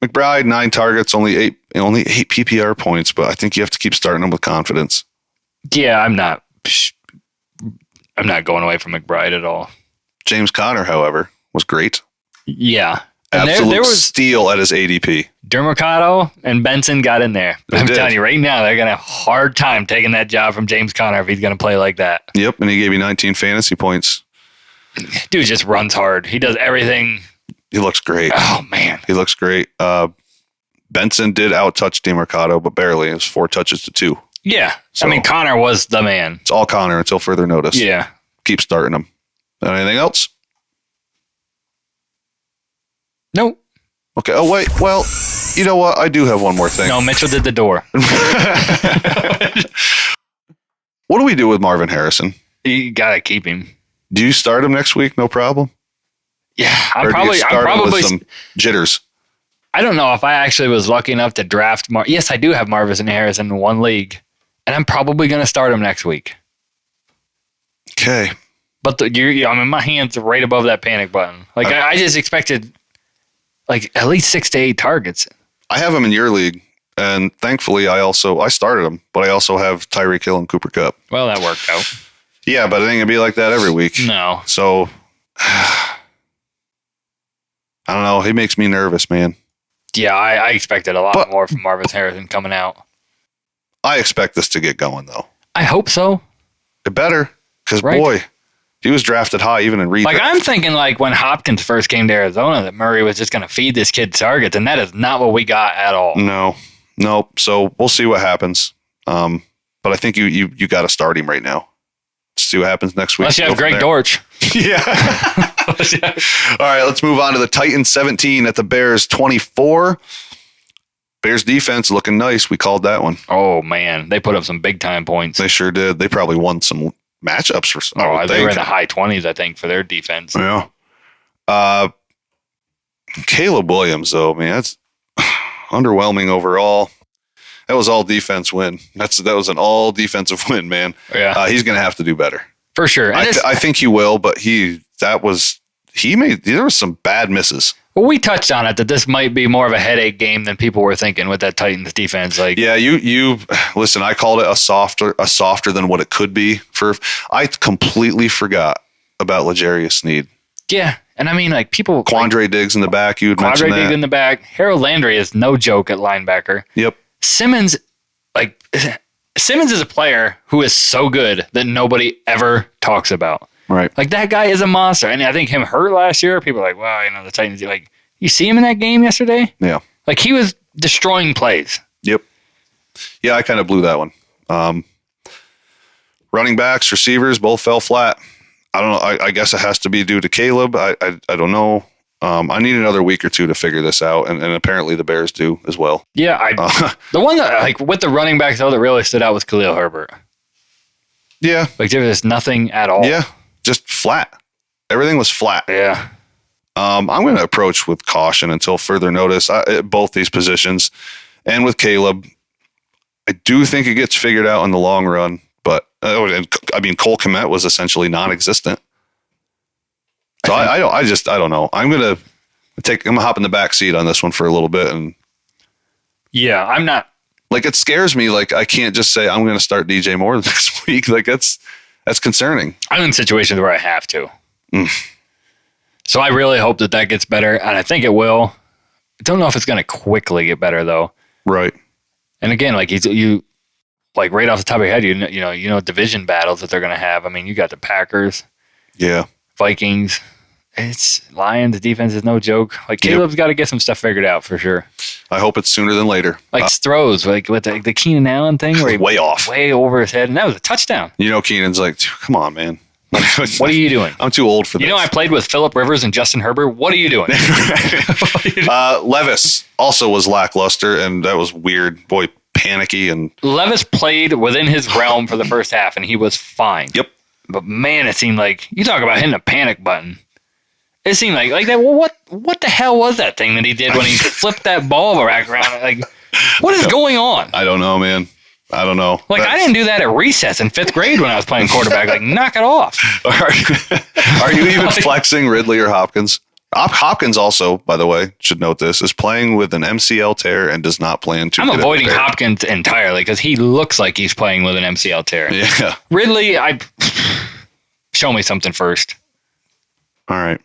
Speaker 1: McBride, 9 targets, only eight PPR points, but I think you have to keep starting him with confidence.
Speaker 2: Yeah, I'm not going away from McBride at all.
Speaker 1: James Conner, however, was great.
Speaker 2: Yeah. And
Speaker 1: Absolute
Speaker 2: there was
Speaker 1: steal at his ADP.
Speaker 2: Dermocado and Benson got in there.
Speaker 1: They
Speaker 2: I'm
Speaker 1: did.
Speaker 2: telling you right now, they're going to have a hard time taking that job from James Conner if he's going to play like that.
Speaker 1: Yep, and he gave you 19 fantasy points.
Speaker 2: Dude just runs hard. He does everything.
Speaker 1: He looks great.
Speaker 2: Oh, man.
Speaker 1: He looks great. Benson did out-touch DeMarcado, but barely. It was 4 touches to 2.
Speaker 2: Yeah.
Speaker 1: So-
Speaker 2: I mean, Connor was the man.
Speaker 1: It's all Conner until further notice.
Speaker 2: Yeah.
Speaker 1: Keep starting him. Anything else?
Speaker 2: Nope.
Speaker 1: Okay. Oh, wait. Well, you know what? I do have one more thing.
Speaker 2: No, Mitchell did the door.
Speaker 1: What do we do with Marvin Harrison?
Speaker 2: You got to keep him.
Speaker 1: Do you start him next week? No problem?
Speaker 2: Yeah.
Speaker 1: Or do you start him with some jitters?
Speaker 2: I don't know if I actually was lucky enough to draft Yes, I do have Marvin Harrison in one league, and I'm probably going to start him next week.
Speaker 1: Okay.
Speaker 2: But I mean, my hand's right above that panic button. Like I just expected, like at least 6 to 8 targets.
Speaker 1: I have him in your league, and thankfully I started him, but I also have Tyreek Hill and Cooper Kupp.
Speaker 2: Well, that worked out.
Speaker 1: Yeah, but it ain't gonna be like that every week.
Speaker 2: No.
Speaker 1: So I don't know. He makes me nervous, man.
Speaker 2: Yeah, I expected a lot more from Marvin Harrison coming out.
Speaker 1: I expect this to get going though.
Speaker 2: I hope so.
Speaker 1: It better, because
Speaker 2: Right.
Speaker 1: boy, he was drafted high even in redraft.
Speaker 2: Like I'm thinking, like when Hopkins first came to Arizona, that Murray was just going to feed this kid targets, and that is not what we got at all.
Speaker 1: No. So we'll see what happens. But I think you got to start him right now. See what happens next week.
Speaker 2: Unless you have Greg Dortch.
Speaker 1: Yeah. All right, let's move on to the Titans 17 at the Bears 24. Bears defense looking nice. We called that one.
Speaker 2: Oh man, they put up some big time points.
Speaker 1: They sure did. They probably won some matchups for some.
Speaker 2: They were in the high 20s, I think, for their defense.
Speaker 1: Yeah. Caleb Williams, though, man, that's underwhelming overall. That was all defense win. That was an all defensive win, man.
Speaker 2: Yeah,
Speaker 1: He's going to have to do better.
Speaker 2: for sure. And
Speaker 1: I think he will, but there was some bad misses.
Speaker 2: well, we touched on it that this might be more of a headache game than people were thinking with that Titans defense. Like,
Speaker 1: Yeah, you listen. I called it a softer than what it could be. I completely forgot about L'Jarius Sneed.
Speaker 2: yeah, and I mean, like people,
Speaker 1: Quandre Diggs in the back. You had mentioned
Speaker 2: Quadre
Speaker 1: that.
Speaker 2: Diggs in the back. Harold Landry is no joke at linebacker.
Speaker 1: Yep.
Speaker 2: Simmons is a player who is so good that nobody ever talks about.
Speaker 1: Right.
Speaker 2: Like that guy is a monster, and I think him hurt last year. People are like, wow, the Titans. Like, you see him in that game yesterday?
Speaker 1: Yeah.
Speaker 2: Like he was destroying plays.
Speaker 1: Yep. Yeah, I kind of blew that one. Running backs, receivers, both fell flat. I don't know. I guess it has to be due to Caleb. I don't know. I need another week or two to figure this out, and apparently the Bears do as well.
Speaker 2: Yeah, the one that like with the running backs though that really stood out was Khalil Herbert.
Speaker 1: Yeah.
Speaker 2: Like there was nothing at all.
Speaker 1: Yeah. Just flat. Everything was flat.
Speaker 2: Yeah.
Speaker 1: I'm going to approach with caution until further notice at both these positions. And with Caleb, I do think it gets figured out in the long run. But, Cole Kmet was essentially non-existent. So I don't know. I'm going to hop in the back seat on this one for a little bit. And
Speaker 2: Yeah, I'm not.
Speaker 1: like, it scares me. Like, I can't just say I'm going to start DJ Moore next week. Like, that's concerning.
Speaker 2: I'm in situations where I have to. So I really hope that gets better, and I think it will. I don't know if it's going to quickly get better though.
Speaker 1: Right.
Speaker 2: And again, like you like right off the top of your head, you know division battles that they're going to have. I mean, you got the Packers,
Speaker 1: Yeah.
Speaker 2: Vikings. It's Lions defense is no joke. Like Caleb's got to get some stuff figured out for sure.
Speaker 1: I hope it's sooner than later.
Speaker 2: Like throws, like with the Keenan Allen thing, where he
Speaker 1: way off,
Speaker 2: way over his head, and that was a touchdown.
Speaker 1: You know, Keenan's like, come on, man.
Speaker 2: What are you doing?
Speaker 1: I'm too old for this.
Speaker 2: You know, I played with Phillip Rivers and Justin Herbert. What are you doing?
Speaker 1: Levis also was lackluster, and that was weird. Boy, panicky. And
Speaker 2: Levis played within his realm for the first half, and he was fine.
Speaker 1: Yep.
Speaker 2: But man, it seemed like you talk about hitting a panic button. It seemed like that. Well, what the hell was that thing that he did when he flipped that ball around? Like, what is going on?
Speaker 1: I don't know, man. I don't know.
Speaker 2: Like, I didn't do that at recess in 5th grade when I was playing quarterback. Like, knock it off.
Speaker 1: Are you even flexing Ridley or Hopkins? Hopkins also, by the way, should note this, is playing with an MCL tear and does not plan to.
Speaker 2: I'm avoiding Hopkins entirely because he looks like he's playing with an MCL tear.
Speaker 1: Yeah.
Speaker 2: Ridley, show me something first.
Speaker 1: All right.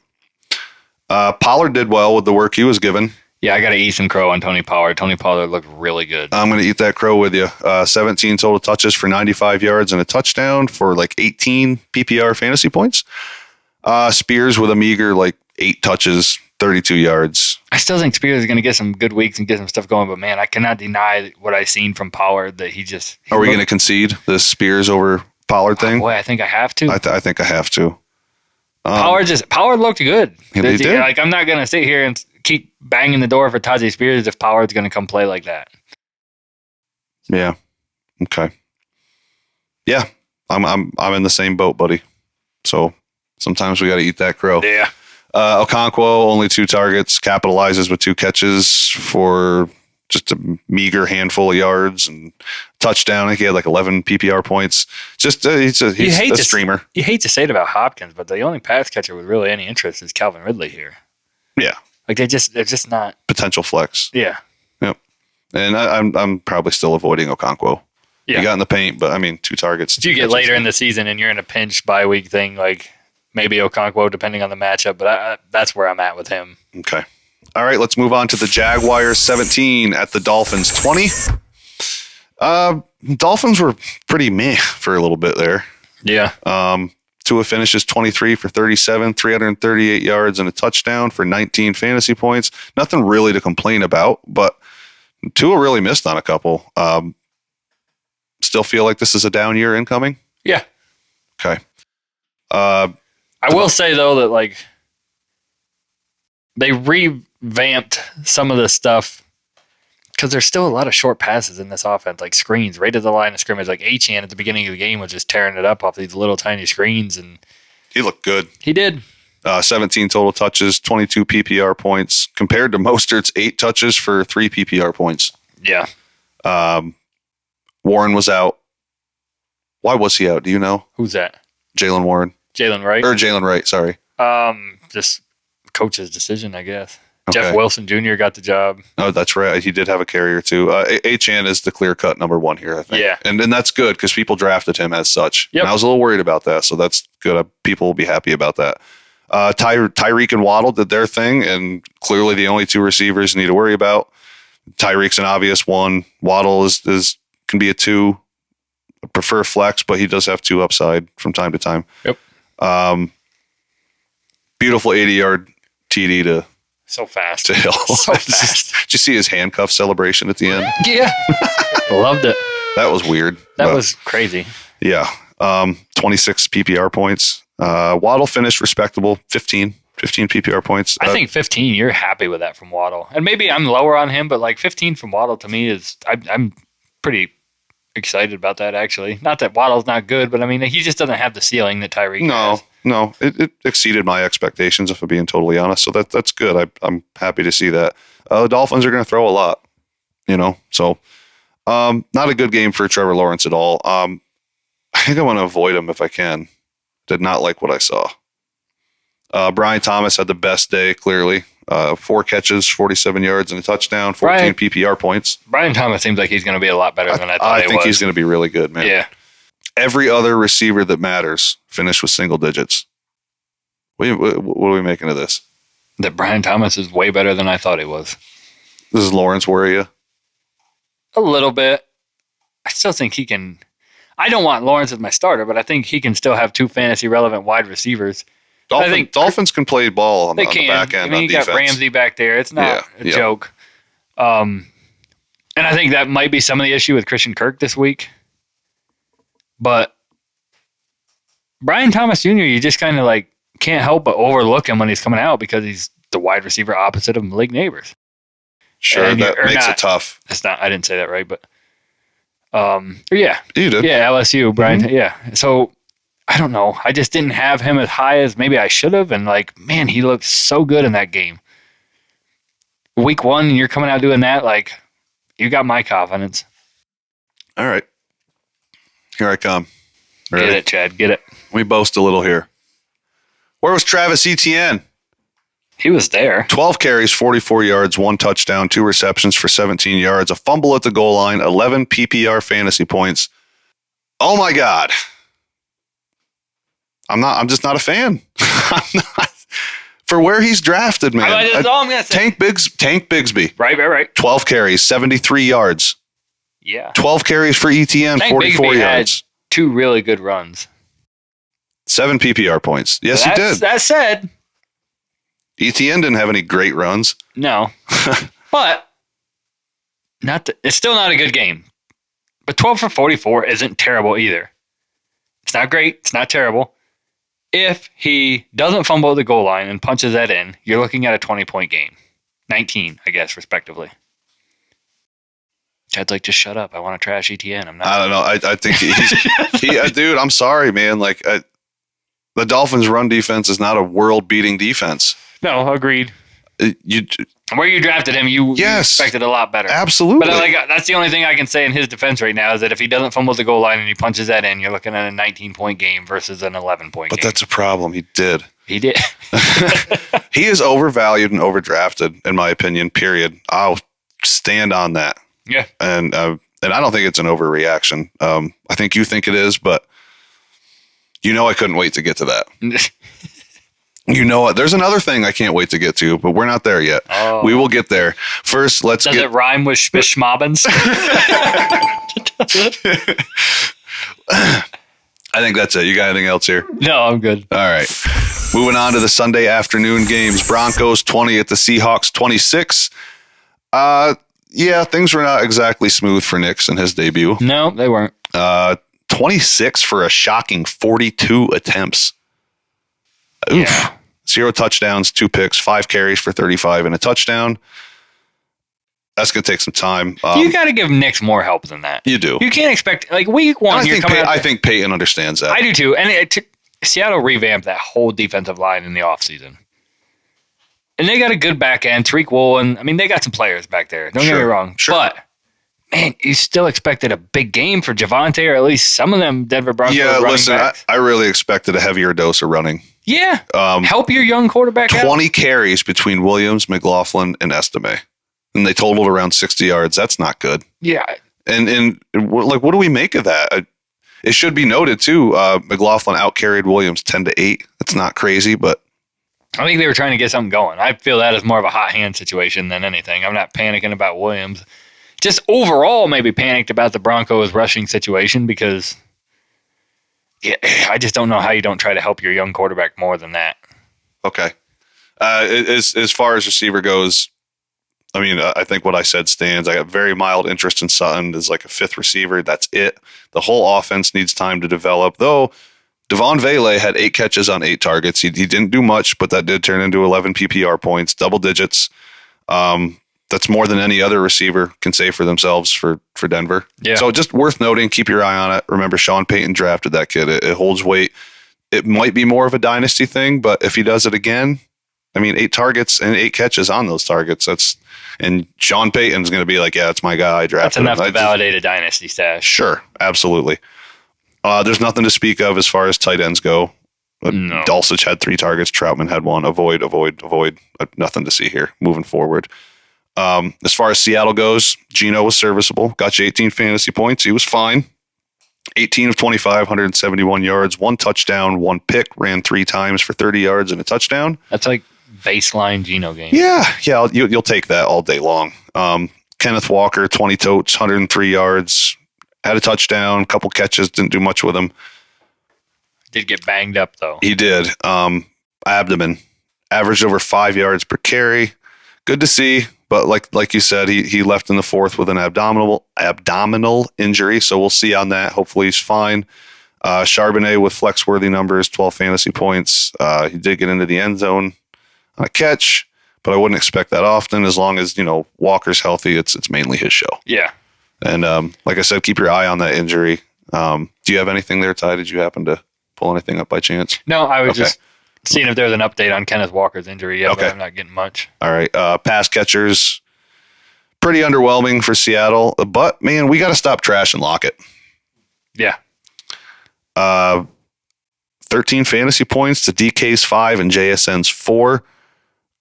Speaker 1: Pollard did well with the work he was given.
Speaker 2: Yeah, I got to eat some crow on Tony Pollard. Tony Pollard looked really good.
Speaker 1: I'm going to eat that crow with you. 17 total touches for 95 yards and a touchdown for like 18 PPR fantasy points. Spears with a meager 8 touches, 32 yards.
Speaker 2: I still think Spears is going to get some good weeks and get some stuff going, but man, I cannot deny what I've seen from Pollard that he just...
Speaker 1: Are we going to concede the Spears over Pollard thing?
Speaker 2: Boy, I think I have to.
Speaker 1: I think I have to.
Speaker 2: Pollard looked good.
Speaker 1: He did.
Speaker 2: Like, I'm not going to sit here and keep banging the door for Tajay Spears if Pollard's going to come play like that.
Speaker 1: Yeah. Okay. Yeah. I'm in the same boat, buddy. So sometimes we got to eat that crow.
Speaker 2: Yeah.
Speaker 1: Okonkwo, only 2 targets, capitalizes with 2 catches for just a meager handful of yards and touchdown. I think he had 11 PPR points. Just he's a streamer.
Speaker 2: You hate to say it about Hopkins, but the only pass catcher with really any interest is Calvin Ridley here.
Speaker 1: Yeah.
Speaker 2: Like they're just not
Speaker 1: potential flex.
Speaker 2: Yeah.
Speaker 1: Yep. And I'm probably still avoiding Okonkwo.
Speaker 2: Yeah.
Speaker 1: He got in the paint, but 2 targets.
Speaker 2: If you get later in the season and you're in a pinch bye week thing, like maybe Okonkwo, depending on the matchup, but that's where I'm at with him.
Speaker 1: Okay. All right, let's move on to the Jaguars 17 at the Dolphins 20. Dolphins were pretty meh for a little bit there.
Speaker 2: Yeah.
Speaker 1: Tua finishes 23 for 37, 338 yards and a touchdown for 19 fantasy points. Nothing really to complain about, but Tua really missed on a couple. Still feel like this is a down year incoming?
Speaker 2: Yeah.
Speaker 1: Okay.
Speaker 2: I will say, though, that they revamped some of the stuff because there's still a lot of short passes in this offense, like screens right at the line of scrimmage. Like Achane at the beginning of the game was just tearing it up off these little tiny screens, and
Speaker 1: he looked good.
Speaker 2: He did.
Speaker 1: 17 total touches, 22 PPR points, compared to Mostert's 8 touches for 3 PPR points.
Speaker 2: Yeah.
Speaker 1: Warren was out. Why was he out? Do you know?
Speaker 2: Who's that?
Speaker 1: Jalen Warren.
Speaker 2: Jalen Wright?
Speaker 1: Or Jalen Wright, sorry.
Speaker 2: Just coach's decision, I guess.
Speaker 1: Okay.
Speaker 2: Jeff Wilson Jr. got the job.
Speaker 1: Oh, that's right. He did have a carrier, too. Achane is the clear-cut number 1 here, I think.
Speaker 2: Yeah.
Speaker 1: And that's good because people drafted him as such.
Speaker 2: Yep.
Speaker 1: And I was a little worried about that, so that's good. People will be happy about that. Tyreek and Waddle did their thing, and clearly the only 2 receivers you need to worry about. Tyreek's an obvious 1. Waddle is can be a 2. I prefer flex, but he does have 2 upside from time to time.
Speaker 2: Yep.
Speaker 1: Beautiful 80-yard TD to
Speaker 2: so fast
Speaker 1: to Hill.
Speaker 2: So fast.
Speaker 1: Did you see his handcuff celebration at the end?
Speaker 2: Yeah. Loved it.
Speaker 1: That was weird.
Speaker 2: That was crazy.
Speaker 1: Yeah. 26 PPR points. Waddle finished respectable, 15 PPR points.
Speaker 2: I think 15, you're happy with that from Waddle. And maybe I'm lower on him, but 15 from Waddle to me is, I'm pretty excited about that, actually. Not that Waddle's not good, but he just doesn't have the ceiling that Tyreek has.
Speaker 1: No, it exceeded my expectations, if I'm being totally honest. So that's good. I'm happy to see that. The Dolphins are going to throw a lot, So, not a good game for Trevor Lawrence at all. I think I want to avoid him if I can. Did not like what I saw. Brian Thomas had the best day, clearly. 4 catches, 47 yards, and a touchdown, 14 PPR points.
Speaker 2: Brian Thomas seems like he's going to be a lot better than I thought he was.
Speaker 1: I think he's going to be really good, man.
Speaker 2: Yeah.
Speaker 1: Every other receiver that matters finished with single digits. What are we making of this?
Speaker 2: That Brian Thomas is way better than I thought he was.
Speaker 1: Does Lawrence worry you?
Speaker 2: A little bit. I still think he can. I don't want Lawrence as my starter, but I think he can still have 2 fantasy relevant wide receivers.
Speaker 1: Dolphins can play ball on the back end.
Speaker 2: You got Ramsey back there. It's not a joke. And I think that might be some of the issue with Christian Kirk this week. But Brian Thomas Jr., you just kind of like can't help but overlook him when he's coming out because he's the wide receiver opposite of Malik Neighbors.
Speaker 1: Sure, that makes it tough.
Speaker 2: That's not. I didn't say that right, but yeah,
Speaker 1: You did.
Speaker 2: yeah, LSU, Brian. Yeah, so I don't know. I just didn't have him as high as maybe I should have, and like, man, he looked so good in that game. Week 1, you're coming out doing that, like, you got my confidence.
Speaker 1: All right, here I come.
Speaker 2: Ready? Get it, Chad. Get it.
Speaker 1: We boast a little here. Where was Travis Etienne?
Speaker 2: He was there.
Speaker 1: 12 carries, 44 yards, 1 touchdown, 2 receptions for 17 yards, a fumble at the goal line, 11 PPR fantasy points. Oh my God. I'm just not a fan. I'm not. For where he's drafted, man.
Speaker 2: That's all I'm going to say.
Speaker 1: Tank Bigsby.
Speaker 2: Right.
Speaker 1: 12 carries, 73 yards.
Speaker 2: Yeah.
Speaker 1: 12 carries for ETN,
Speaker 2: Tank
Speaker 1: 44
Speaker 2: Bigsby
Speaker 1: yards.
Speaker 2: had 2 really good runs.
Speaker 1: 7 PPR points. Yes, he did.
Speaker 2: That said,
Speaker 1: ETN didn't have any great runs.
Speaker 2: no. But it's still not a good game. But 12 for 44 isn't terrible either. It's not great. It's not terrible. If he doesn't fumble at the goal line and punches that in, you're looking at a 20-point game. 19, I guess, respectively. Chad's like, just shut up. I want to trash ETN. I'm not.
Speaker 1: I don't know. I think dude, I'm sorry, man. Like, the Dolphins' run defense is not a world-beating defense.
Speaker 2: No, agreed. Where you drafted him, you expected a lot better.
Speaker 1: Absolutely.
Speaker 2: But that's the only thing I can say in his defense right now is that if he doesn't fumble the goal line and he punches that in, you're looking at a 19-point game versus an 11-point game.
Speaker 1: But that's a problem. He did.
Speaker 2: He did.
Speaker 1: He is overvalued and overdrafted, in my opinion, period. I'll stand on that.
Speaker 2: Yeah.
Speaker 1: And I don't think it's an overreaction. I think you think it is, but I couldn't wait to get to that. You know what? There's another thing I can't wait to get to, but we're not there yet. Oh. We will get there. First, Does
Speaker 2: it rhyme with schmobbins?
Speaker 1: I think that's it. You got anything else here?
Speaker 2: No, I'm good.
Speaker 1: All right. Moving on to the Sunday afternoon games. Broncos 20 at the Seahawks 26. Yeah, things were not exactly smooth for Nix in his debut.
Speaker 2: No, they weren't.
Speaker 1: 26 for a shocking 42 attempts. Oof. Yeah. 0 touchdowns, 2 picks, 5 carries for 35 and a touchdown. That's going to take some time.
Speaker 2: You got to give Nix more help than that.
Speaker 1: You do.
Speaker 2: You can't expect, like, week 1,
Speaker 1: I think Peyton understands that.
Speaker 2: I do too. And Seattle revamped that whole defensive line in the offseason. And they got a good back end. Tariq Woolen. I mean, they got some players back there. Don't get me wrong.
Speaker 1: Sure.
Speaker 2: But, man, you still expected a big game for Javonte, or at least some of them Denver Broncos running backs.
Speaker 1: I really expected a heavier dose of running.
Speaker 2: Yeah. Help your young quarterback
Speaker 1: 20 carries between Williams, McLaughlin, and Estime. And they totaled around 60 yards. That's not good.
Speaker 2: Yeah.
Speaker 1: And like, what do we make of that? It should be noted, too, McLaughlin outcarried Williams 10-8. That's not crazy, but
Speaker 2: I think they were trying to get something going. I feel that is more of a hot hand situation than anything. I'm not panicking about Williams. Just overall, maybe panicked about the Broncos rushing situation because I just don't know how you don't try to help your young quarterback more than that.
Speaker 1: Okay. As far as receiver goes, I mean, I think what I said stands. I got very mild interest in Sutton as like a 5th receiver. That's it. The whole offense needs time to develop, though. Devon Vele had 8 catches on 8 targets. He didn't do much, but that did turn into 11 PPR points, double digits. That's more than any other receiver can say for themselves for Denver.
Speaker 2: Yeah.
Speaker 1: So just worth noting, keep your eye on it. Remember, Sean Payton drafted that kid. It holds weight. It might be more of a dynasty thing, but if he does it again, I mean, 8 targets and 8 catches on those targets. And Sean Payton's going to be like, yeah, that's my guy. I drafted
Speaker 2: him. That's enough
Speaker 1: to
Speaker 2: validate a dynasty stash.
Speaker 1: Sure, absolutely. There's nothing to speak of as far as tight ends go. No. Dulcich had 3 targets. Troutman had 1. Avoid. Nothing to see here moving forward. As far as Seattle goes, Geno was serviceable. Got you 18 fantasy points. He was fine. 18 of 25, 171 yards, 1 touchdown, 1 pick, ran 3 times for 30 yards and a touchdown.
Speaker 2: That's like baseline Geno game.
Speaker 1: Yeah, you'll take that all day long. Kenneth Walker, 20 totes, 103 yards, had a touchdown, couple catches, didn't do much with him.
Speaker 2: Did get banged up, though.
Speaker 1: He did. Abdomen. Averaged over 5 yards per carry. Good to see. but like you said, he left in the fourth with an abdominal injury, so we'll see on that. Hopefully he's fine. Charbonnet with flex-worthy numbers, 12 fantasy points. He did get into the end zone on a catch, but I wouldn't expect that often. As long as Walker's healthy, it's mainly his show.
Speaker 2: Yeah.
Speaker 1: And like I said, keep your eye on that injury. Do you have anything there, Ty? Did you happen to pull anything up by chance?
Speaker 2: No, I was just seeing if there's an update on Kenneth Walker's injury. Yeah, but I'm not getting much.
Speaker 1: All right. Pass catchers, pretty underwhelming for Seattle. But, man, we got to stop trashing Lockett.
Speaker 2: Yeah.
Speaker 1: 13 fantasy points to DK's 5 and JSN's 4.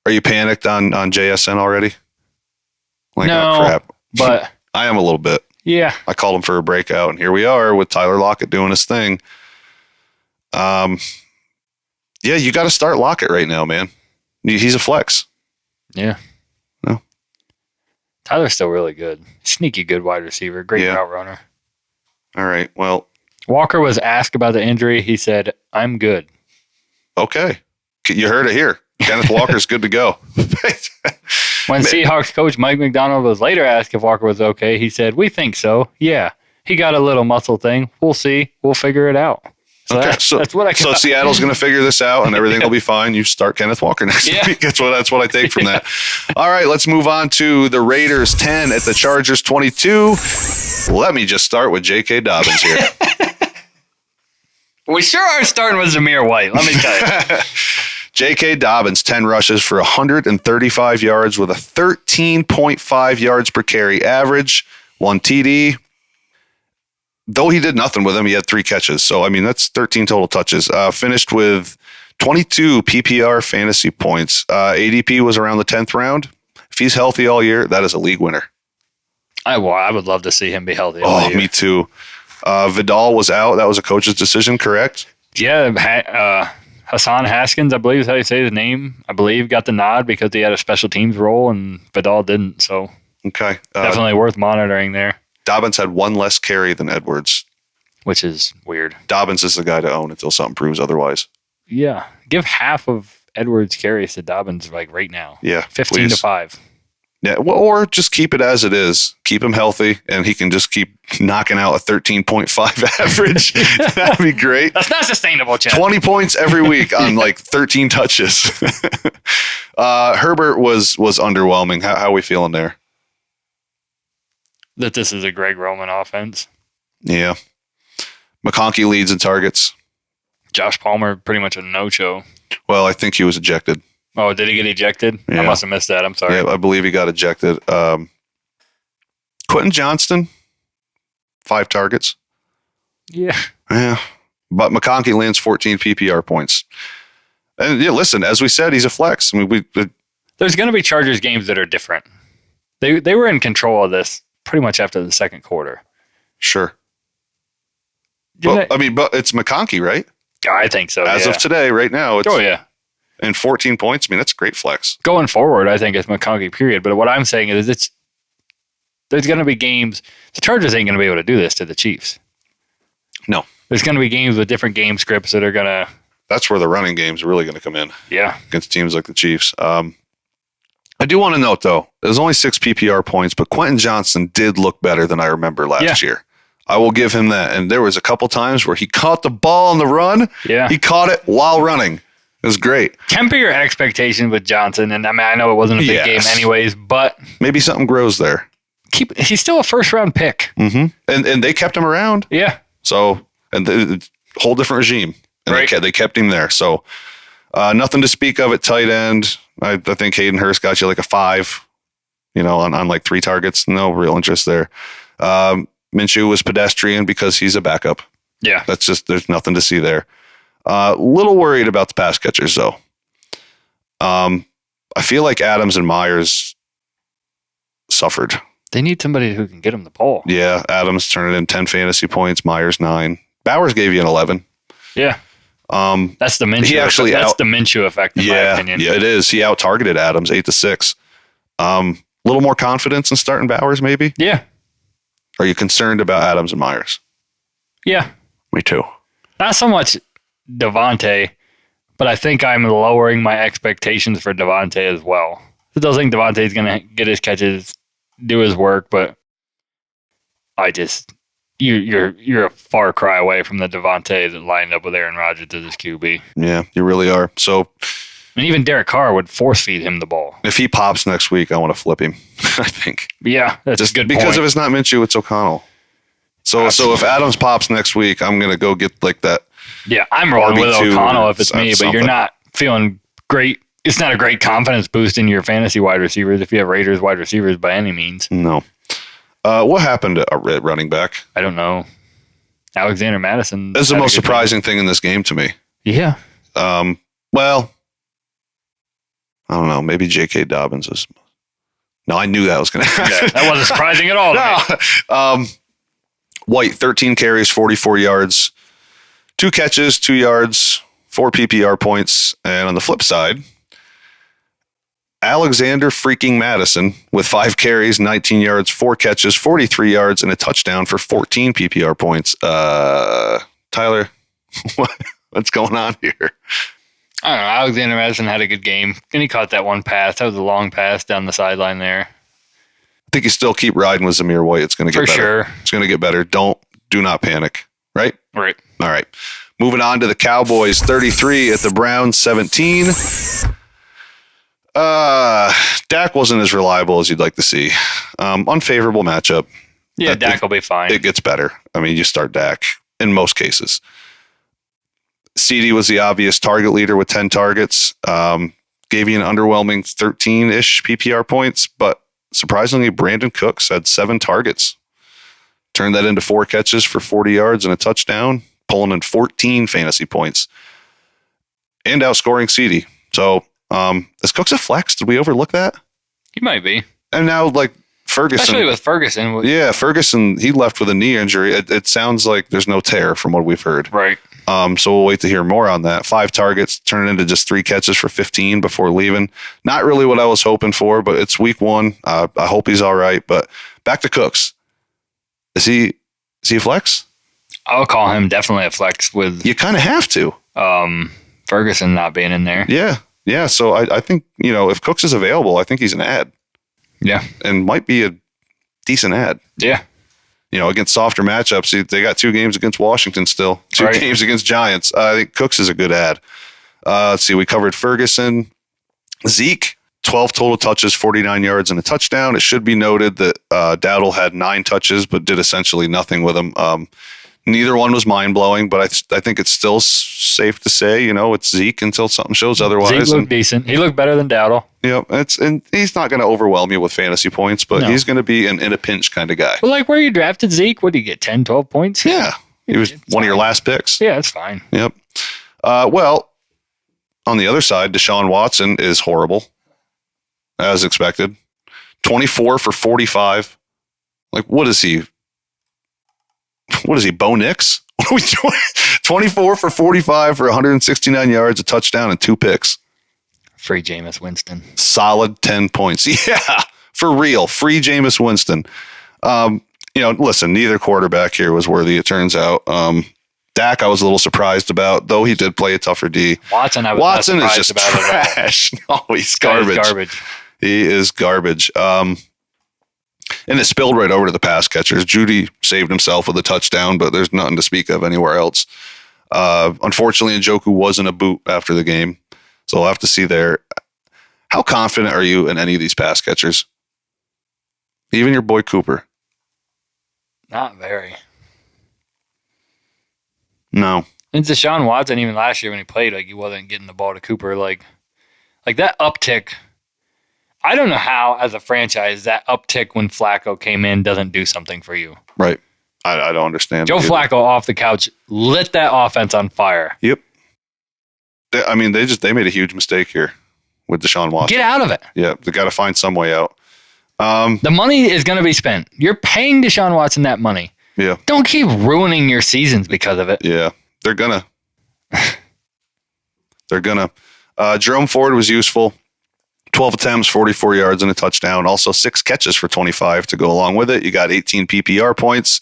Speaker 1: Are you panicked on JSN already? Like,
Speaker 2: no,
Speaker 1: oh, crap.
Speaker 2: But
Speaker 1: I am a little bit.
Speaker 2: Yeah.
Speaker 1: I called him for a breakout, and here we are with Tyler Lockett doing his thing. Yeah, you got to start Lockett right now, man. He's a flex.
Speaker 2: Yeah.
Speaker 1: No.
Speaker 2: Tyler's still really good. Sneaky good wide receiver. Great route runner.
Speaker 1: All right. Well,
Speaker 2: Walker was asked about the injury. He said, "I'm good."
Speaker 1: Okay. You heard it here. Kenneth Walker's good to go.
Speaker 2: When Seahawks coach Mike McDonald was later asked if Walker was okay, he said, "We think so. Yeah. He got a little muscle thing. We'll see. We'll figure it out." So
Speaker 1: okay,
Speaker 2: that's what I got.
Speaker 1: So Seattle's going to figure this out, and everything will be fine. You start Kenneth Walker next week. That's what I take from that. All right, let's move on to the Raiders 10 at the Chargers 22. Let me just start with J.K. Dobbins here.
Speaker 2: We sure are starting with Zamir White, let me tell you.
Speaker 1: J.K. Dobbins, 10 rushes for 135 yards with a 13.5 yards per carry average, 1 TD. Though he did nothing with him, he had 3 catches. So, I mean, that's 13 total touches. Finished with 22 PPR fantasy points. ADP was around the 10th round. If he's healthy all year, that is a league winner.
Speaker 2: I would love to see him be healthy all year.
Speaker 1: Me too. Vidal was out. That was a coach's decision, correct?
Speaker 2: Yeah, Hassan Haskins, I believe is how you say his name, I believe got the nod because he had a special teams role and Vidal didn't. So,
Speaker 1: okay,
Speaker 2: definitely worth monitoring there.
Speaker 1: Dobbins had 1 less carry than Edwards.
Speaker 2: Which is weird.
Speaker 1: Dobbins is the guy to own until something proves otherwise.
Speaker 2: Yeah. Give half of Edwards' carries to Dobbins like right now.
Speaker 1: Yeah.
Speaker 2: 15 to 5.
Speaker 1: Yeah. Well, or just keep it as it is. Keep him healthy, and he can just keep knocking out a 13.5 average. That'd be great.
Speaker 2: That's not sustainable, Chad.
Speaker 1: 20 points every week on like 13 touches. Herbert was underwhelming. How are we feeling there?
Speaker 2: That this is a Greg Roman offense.
Speaker 1: Yeah. McConkey leads in targets.
Speaker 2: Josh Palmer, pretty much a no-show.
Speaker 1: Well, I think he was ejected.
Speaker 2: Oh, did he get ejected?
Speaker 1: Yeah.
Speaker 2: I must have missed that. I'm sorry.
Speaker 1: Yeah, I believe he got ejected. Quentin Johnston, 5 targets.
Speaker 2: Yeah.
Speaker 1: Yeah. But McConkey lands 14 PPR points. And yeah, listen, as we said, he's a flex. I mean,
Speaker 2: there's going to be Chargers games that are different. They were in control of this pretty much after the second quarter.
Speaker 1: Sure. Well, I mean, but it's McConkey, right?
Speaker 2: I think so.
Speaker 1: As of today, right now.
Speaker 2: Oh, yeah.
Speaker 1: And 14 points. I mean, that's a great flex.
Speaker 2: Going forward, I think it's McConkey, period. But what I'm saying is there's going to be games. The Chargers ain't going to be able to do this to the Chiefs.
Speaker 1: No.
Speaker 2: There's going to be games with different game scripts that are going to.
Speaker 1: That's where the running game's really going to come in.
Speaker 2: Yeah.
Speaker 1: Against teams like the Chiefs. I do want to note, though, there's only 6 PPR points, but Quentin Johnston did look better than I remember last year. I will give him that. And there was a couple times where he caught the ball on the run.
Speaker 2: Yeah.
Speaker 1: He caught it while running. It was great.
Speaker 2: Temper your expectations with Johnson. And I mean, I know it wasn't a big game anyways, but
Speaker 1: maybe something grows there.
Speaker 2: He's still a first-round pick.
Speaker 1: Mm-hmm. And they kept him around.
Speaker 2: Yeah.
Speaker 1: So, and the whole different regime. And
Speaker 2: right.
Speaker 1: they kept him there. So, nothing to speak of at tight end. I think Hayden Hurst got you like a 5, on like 3 targets. No real interest there. Minshew was pedestrian because he's a backup.
Speaker 2: Yeah.
Speaker 1: That's just, there's nothing to see there. Little worried about the pass catchers, though. I feel like Adams and Myers suffered.
Speaker 2: They need somebody who can get them the ball.
Speaker 1: Yeah, Adams turning in 10 fantasy points, Myers 9. Bowers gave you an 11.
Speaker 2: Yeah. That's the Minshew. The Minshew effect, in my opinion.
Speaker 1: Yeah, it is. He out-targeted Adams 8-6. A little more confidence in starting Bowers, maybe?
Speaker 2: Yeah.
Speaker 1: Are you concerned about Adams and Myers?
Speaker 2: Yeah.
Speaker 1: Me too.
Speaker 2: Not so much Devontae, but I think I'm lowering my expectations for Devontae as well. still think Devontae's going to get his catches, do his work, but you're a far cry away from the Devontae that lined up with Aaron Rodgers as his QB.
Speaker 1: Yeah, you really are. So,
Speaker 2: and even Derek Carr would force feed him the ball.
Speaker 1: If he pops next week, I want to flip him. I think.
Speaker 2: Yeah, that's
Speaker 1: just
Speaker 2: a good
Speaker 1: because
Speaker 2: point.
Speaker 1: if it's not Minshew, it's O'Connell. So if Adams pops next week, I'm gonna go get like that.
Speaker 2: Yeah, I'm rolling with
Speaker 1: RB2
Speaker 2: O'Connell if it's me, but
Speaker 1: something.
Speaker 2: you're not feeling great. It's not a great confidence boost in your fantasy wide receivers if you have Raiders wide receivers by any means.
Speaker 1: No. What happened to a running back?
Speaker 2: I don't know. Alexander Madison.
Speaker 1: This is the most surprising thing in this game to me.
Speaker 2: Yeah.
Speaker 1: Well, I don't know. Maybe J.K. Dobbins is. No, I knew that was going to happen.
Speaker 2: Yeah, that wasn't surprising at all.
Speaker 1: No. White, 13 carries, 44 yards, 2 catches, 2 yards, 4 PPR points. And on the flip side, Alexander freaking Madison with 5 carries, 19 yards, 4 catches, 43 yards, and a touchdown for 14 PPR points. Tyler, what's going on here?
Speaker 2: I don't know. Alexander Madison had a good game. And he caught that one pass. That was a long pass down the sideline there.
Speaker 1: I think you still keep riding with Zamir White. It's going to get better.
Speaker 2: For sure.
Speaker 1: It's going to get better. Do not panic. Right?
Speaker 2: Right.
Speaker 1: All right. Moving on to the Cowboys, 33 at the Browns, 17. Dak wasn't as reliable as you'd like to see. Unfavorable matchup.
Speaker 2: Yeah, Dak will be fine.
Speaker 1: It gets better. I mean, you start Dak in most cases. CD was the obvious target leader with 10 targets. Gave you an underwhelming 13-ish PPR points, but surprisingly, Brandon Cooks had 7 targets. Turned that into 4 catches for 40 yards and a touchdown, pulling in 14 fantasy points. And outscoring CD. So, is Cooks a flex? Did we overlook that?
Speaker 2: He might be.
Speaker 1: And now, like, Ferguson.
Speaker 2: Especially with Ferguson.
Speaker 1: Yeah, Ferguson, he left with a knee injury. It sounds like there's no tear from what we've heard.
Speaker 2: Right.
Speaker 1: So we'll wait to hear more on that. 5 targets, turned into just 3 catches for 15 before leaving. Not really what I was hoping for, but it's week 1. I hope he's all right. But back to Cooks. Is he a flex?
Speaker 2: I'll call him definitely a flex with
Speaker 1: You kind of have to.
Speaker 2: Ferguson not being in there.
Speaker 1: Yeah. Yeah. So I think, if Cooks is available, I think he's an ad.
Speaker 2: Yeah.
Speaker 1: And might be a decent ad.
Speaker 2: Yeah.
Speaker 1: Against softer matchups, they got 2 games against Washington still, 2 games against Giants. I think Cooks is a good ad. Let's see, we covered Ferguson. Zeke, 12 total touches, 49 yards, and a touchdown. It should be noted that Dowdle had 9 touches, but did essentially nothing with them. Neither one was mind-blowing, but I think it's still safe to say, it's Zeke until something shows otherwise.
Speaker 2: Zeke looked decent. He looked better than Dowdle.
Speaker 1: And he's not going to overwhelm you with fantasy points, but he's going to be an in a pinch kind of guy.
Speaker 2: Well, like where you drafted Zeke, what did he get, 10, 12 points?
Speaker 1: Yeah. He was one of your last picks.
Speaker 2: Yeah, that's fine.
Speaker 1: Yep. Well, on the other side, Deshaun Watson is horrible, as expected. 24 for 45. Like, what is he? What is he, Bo Nix? What are we doing? 24 for 45 for 169 yards, a touchdown, and 2 picks.
Speaker 2: Free Jameis Winston.
Speaker 1: Solid 10 points. Yeah, for real. Free Jameis Winston. Listen, neither quarterback here was worthy, it turns out. Dak, I was a little surprised about, though he did play a tougher D.
Speaker 2: Watson is
Speaker 1: just trash. No, he's garbage. He is garbage. And it spilled right over to the pass catchers. Judy saved himself with a touchdown, but there's nothing to speak of anywhere else. Unfortunately, Njoku wasn't a boot after the game, so we'll have to see there. How confident are you in any of these pass catchers? Even your boy Cooper?
Speaker 2: Not very.
Speaker 1: No.
Speaker 2: And Deshaun Watson, even last year when he played, he wasn't getting the ball to Cooper. Like that uptick. I don't know how, as a franchise, that uptick when Flacco came in doesn't do something for you.
Speaker 1: Right. I don't understand.
Speaker 2: Joe Flacco off the couch lit that offense on fire.
Speaker 1: Yep. They made a huge mistake here with Deshaun Watson.
Speaker 2: Get out of it.
Speaker 1: Yeah, they got to find some way out.
Speaker 2: The money is going to be spent. You're paying Deshaun Watson that money.
Speaker 1: Yeah.
Speaker 2: Don't keep ruining your seasons because of it.
Speaker 1: Yeah, they're gonna. Jerome Ford was useful. 12 attempts, 44 yards, and a touchdown. Also 6 catches for 25 to go along with it. You got 18 PPR points.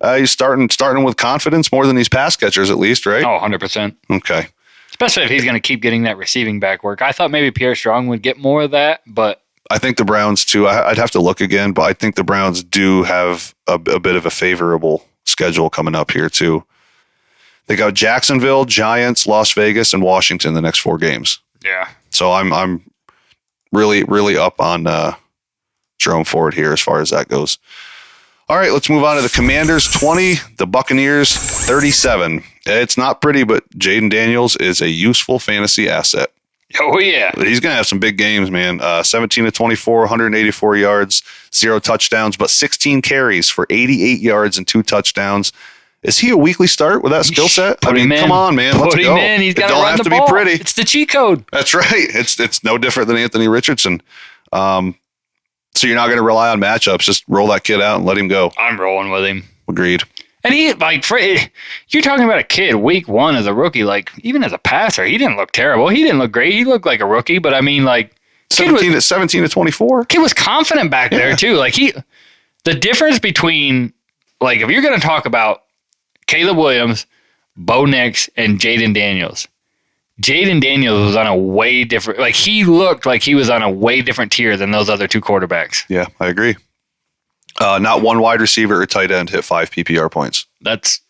Speaker 1: You're starting with confidence more than these pass catchers, at least, right?
Speaker 2: Oh, 100%.
Speaker 1: Okay.
Speaker 2: Especially if he's going to keep getting that receiving back work. I thought maybe Pierre Strong would get more of that, but
Speaker 1: I think the Browns too. I'd have to look again, but I think the Browns do have a bit of a favorable schedule coming up here too. They got Jacksonville, Giants, Las Vegas, and Washington the next 4 games.
Speaker 2: Yeah.
Speaker 1: So I'm really, really up on Jerome Ford here as far as that goes. All right, let's move on to the Commanders 20, the Buccaneers 37. It's not pretty, but Jaden Daniels is a useful fantasy asset.
Speaker 2: Oh, yeah.
Speaker 1: He's going to have some big games, man. 17 to 24, 184 yards, 0 touchdowns, but 16 carries for 88 yards and 2 touchdowns. Is he a weekly start with that skill set? I mean, come on, man. Let's go.
Speaker 2: Put him in. He's got to run the ball.
Speaker 1: Be pretty.
Speaker 2: It's the cheat code.
Speaker 1: That's right. It's no different than Anthony Richardson. So you're not going to rely on matchups. Just roll that kid out and let him go.
Speaker 2: I'm rolling with him.
Speaker 1: Agreed.
Speaker 2: And you're talking about a kid week 1 as a rookie. Like, even as a passer, he didn't look terrible. He didn't look great. He looked like a rookie, but I mean, like,
Speaker 1: 17 to 24.
Speaker 2: Kid was confident back there too. Like, the difference between, like, if you're going to talk about Caleb Williams, Bo Nix, and Jaden Daniels was on a way different, like, he looked like he was on a way different tier than those other 2 quarterbacks.
Speaker 1: Yeah, I agree. Not one wide receiver or tight end hit 5 PPR points.
Speaker 2: That's.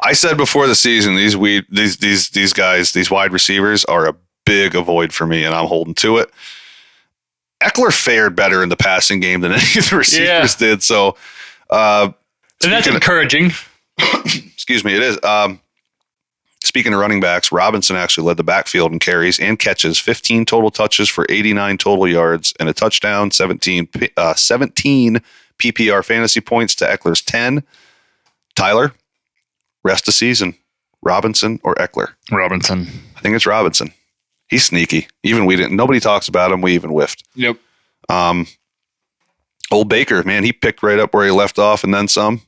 Speaker 1: I said before the season, these guys, these wide receivers are a big avoid for me, and I'm holding to it. Eckler fared better in the passing game than any of the receivers did. So,
Speaker 2: and that's encouraging.
Speaker 1: Excuse me, it is. Speaking of running backs, Robinson actually led the backfield in carries and catches, 15 total touches for 89 total yards and a touchdown, 17 PPR fantasy points to Eckler's 10. Tyler, rest of season, Robinson or Eckler?
Speaker 2: Robinson.
Speaker 1: I think it's Robinson. He's sneaky. Nobody talks about him. We even whiffed.
Speaker 2: Yep.
Speaker 1: Old Baker, man, he picked right up where he left off and then some.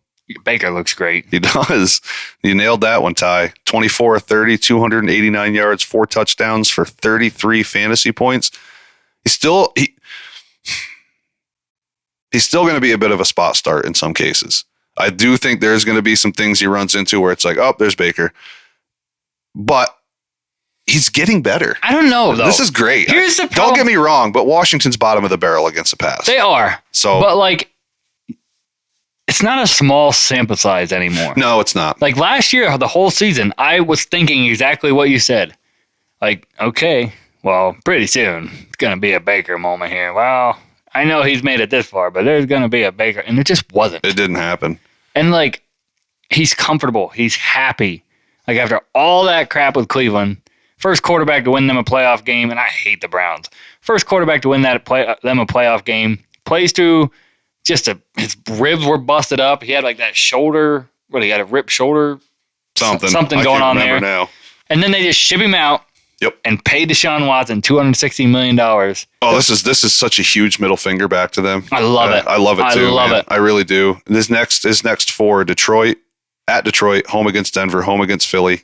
Speaker 2: Baker looks great.
Speaker 1: He does. You nailed that one, Ty. 24-30, 289 yards, 4 touchdowns for 33 fantasy points. He's still going to be a bit of a spot start in some cases. I do think there's going to be some things he runs into where it's like, oh, there's Baker. But he's getting better.
Speaker 2: I don't know, though.
Speaker 1: This is great.
Speaker 2: Here's the problem.
Speaker 1: Don't get me wrong, but Washington's bottom of the barrel against the pass.
Speaker 2: They are.
Speaker 1: So,
Speaker 2: but, like, it's not a small sample size anymore.
Speaker 1: No, it's not.
Speaker 2: Like, last year, the whole season, I was thinking exactly what you said. Like, okay, well, pretty soon, it's going to be a Baker moment here. Well, I know he's made it this far, but there's going to be a Baker. And it just wasn't.
Speaker 1: It didn't happen.
Speaker 2: And, like, he's comfortable. He's happy. Like, after all that crap with Cleveland, first quarterback to win them a playoff game, and I hate the Browns. First quarterback to win them a playoff game, plays through his ribs were busted up. He had like that shoulder, he had a ripped shoulder, something going on there. Now. And then they just ship him out.
Speaker 1: Yep.
Speaker 2: And paid Deshaun Watson $260 million.
Speaker 1: Oh, this is such a huge middle finger back to them.
Speaker 2: I love it.
Speaker 1: I love it too.
Speaker 2: I love it.
Speaker 1: I really do. His next 4: Detroit, at Detroit, home against Denver, home against Philly.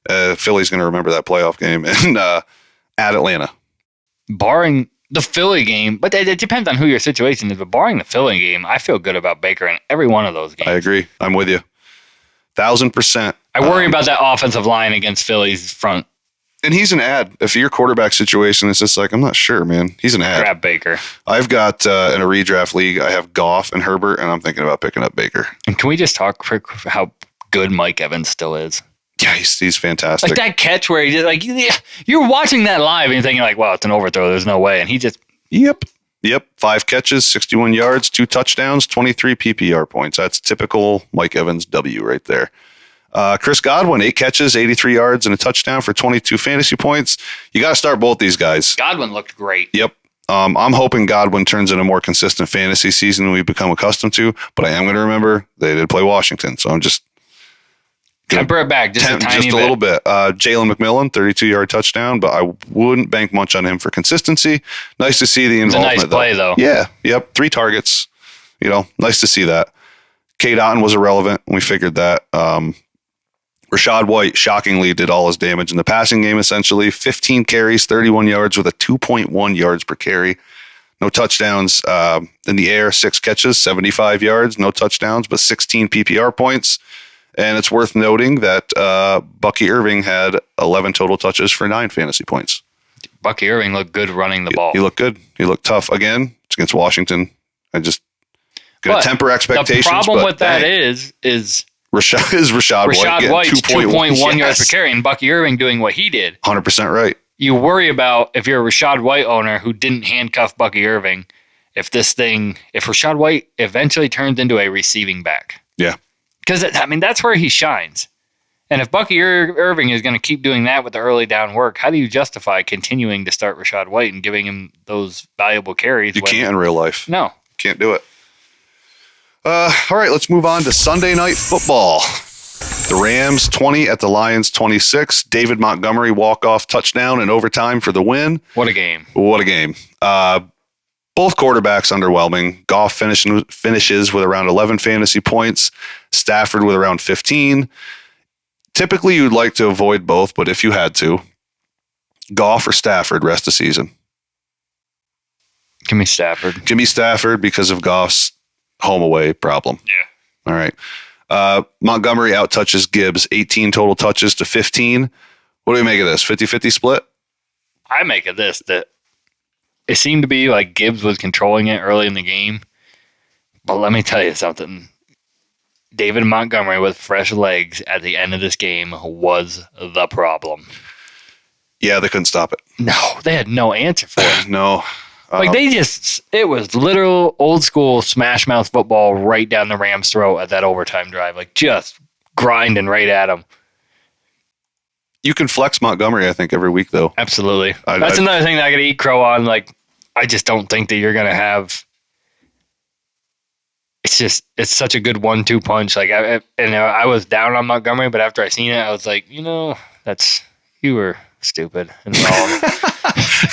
Speaker 1: Philly's going to remember that playoff game, and at Atlanta.
Speaker 2: Barring the Philly game, but it depends on who your situation is. But barring the Philly game, I feel good about Baker in every one of those games.
Speaker 1: I agree. I'm with you. 1,000%.
Speaker 2: I worry about that offensive line against Philly's front.
Speaker 1: And he's an ad. If your quarterback situation is just like, I'm not sure, man. He's an ad.
Speaker 2: Grab Baker.
Speaker 1: I've got in a redraft league, I have Goff and Herbert, and I'm thinking about picking up Baker.
Speaker 2: And can we just talk for how good Mike Evans still is?
Speaker 1: Yeah, he's fantastic.
Speaker 2: Like that catch where he just like you're watching that live and you're thinking like, wow, it's an overthrow. There's no way. And he just
Speaker 1: Yep. 5 catches, 61 yards, 2 touchdowns, 23 PPR points. That's typical Mike Evans W right there. Chris Godwin, 8 catches, 83 yards, and a touchdown for 22 fantasy points. You got to start both these guys.
Speaker 2: Godwin looked great.
Speaker 1: Yep. I'm hoping Godwin turns in a more consistent fantasy season than we've become accustomed to, but I am going to remember they did play Washington, so I'm just
Speaker 2: temper it back just a tiny bit.
Speaker 1: A little bit. Jalen McMillan, 32-yard touchdown, but I wouldn't bank much on him for consistency. Nice to see the involvement.
Speaker 2: It's a nice play, though.
Speaker 1: Yeah. Yep. 3 targets. Nice to see that. Cade Otton was irrelevant. We figured that. Rashad White shockingly did all his damage in the passing game, essentially. 15 carries, 31 yards with a 2.1 yards per carry. No touchdowns in the air, 6 catches, 75 yards, no touchdowns, but 16 PPR points. And it's worth noting that Bucky Irving had 11 total touches for 9 fantasy points.
Speaker 2: Bucky Irving looked good running the ball.
Speaker 1: He looked good. He looked tough. Again, it's against Washington. I just going to temper expectations.
Speaker 2: The problem with that is
Speaker 1: Rashad
Speaker 2: White's 2.1 yards per
Speaker 1: Yes.
Speaker 2: carry, and Bucky Irving doing what he did.
Speaker 1: 100% right.
Speaker 2: You worry about, if you're a Rashad White owner who didn't handcuff Bucky Irving, if Rashad White eventually turns into a receiving back.
Speaker 1: Yeah.
Speaker 2: Because, that's where he shines. And if Bucky Irving is going to keep doing that with the early down work, how do you justify continuing to start Rashad White and giving him those valuable carries?
Speaker 1: You can't in real life.
Speaker 2: No.
Speaker 1: Can't do it. All right, let's move on to Sunday Night Football. The Rams 20 at the Lions 26. David Montgomery walk-off touchdown in overtime for the win.
Speaker 2: What a game.
Speaker 1: What a game. Both quarterbacks underwhelming. Goff finishes with around 11 fantasy points. Stafford with around 15. Typically, you'd like to avoid both, but if you had to, Goff or Stafford rest of season?
Speaker 2: Give me Stafford.
Speaker 1: Give me Stafford because of Goff's home-away problem.
Speaker 2: Yeah.
Speaker 1: All right. Montgomery outtouches Gibbs, 18 total touches to 15. What do we make of this? 50-50 split?
Speaker 2: I make of this that it seemed to be like Gibbs was controlling it early in the game. But let me tell you something. David Montgomery with fresh legs at the end of this game was the problem.
Speaker 1: Yeah, they couldn't stop it.
Speaker 2: No, they had no answer for it.
Speaker 1: No.
Speaker 2: It was literal old school smash mouth football right down the Rams' throat at that overtime drive. Like just grinding right at them.
Speaker 1: You can flex Montgomery, I think, every week, though.
Speaker 2: Absolutely. That's another thing that I got to eat crow on. Like, I just don't think that you're going to have. It's such a good 1-2 punch. Like, I was down on Montgomery, but after I seen it, I was like, you were stupid and wrong.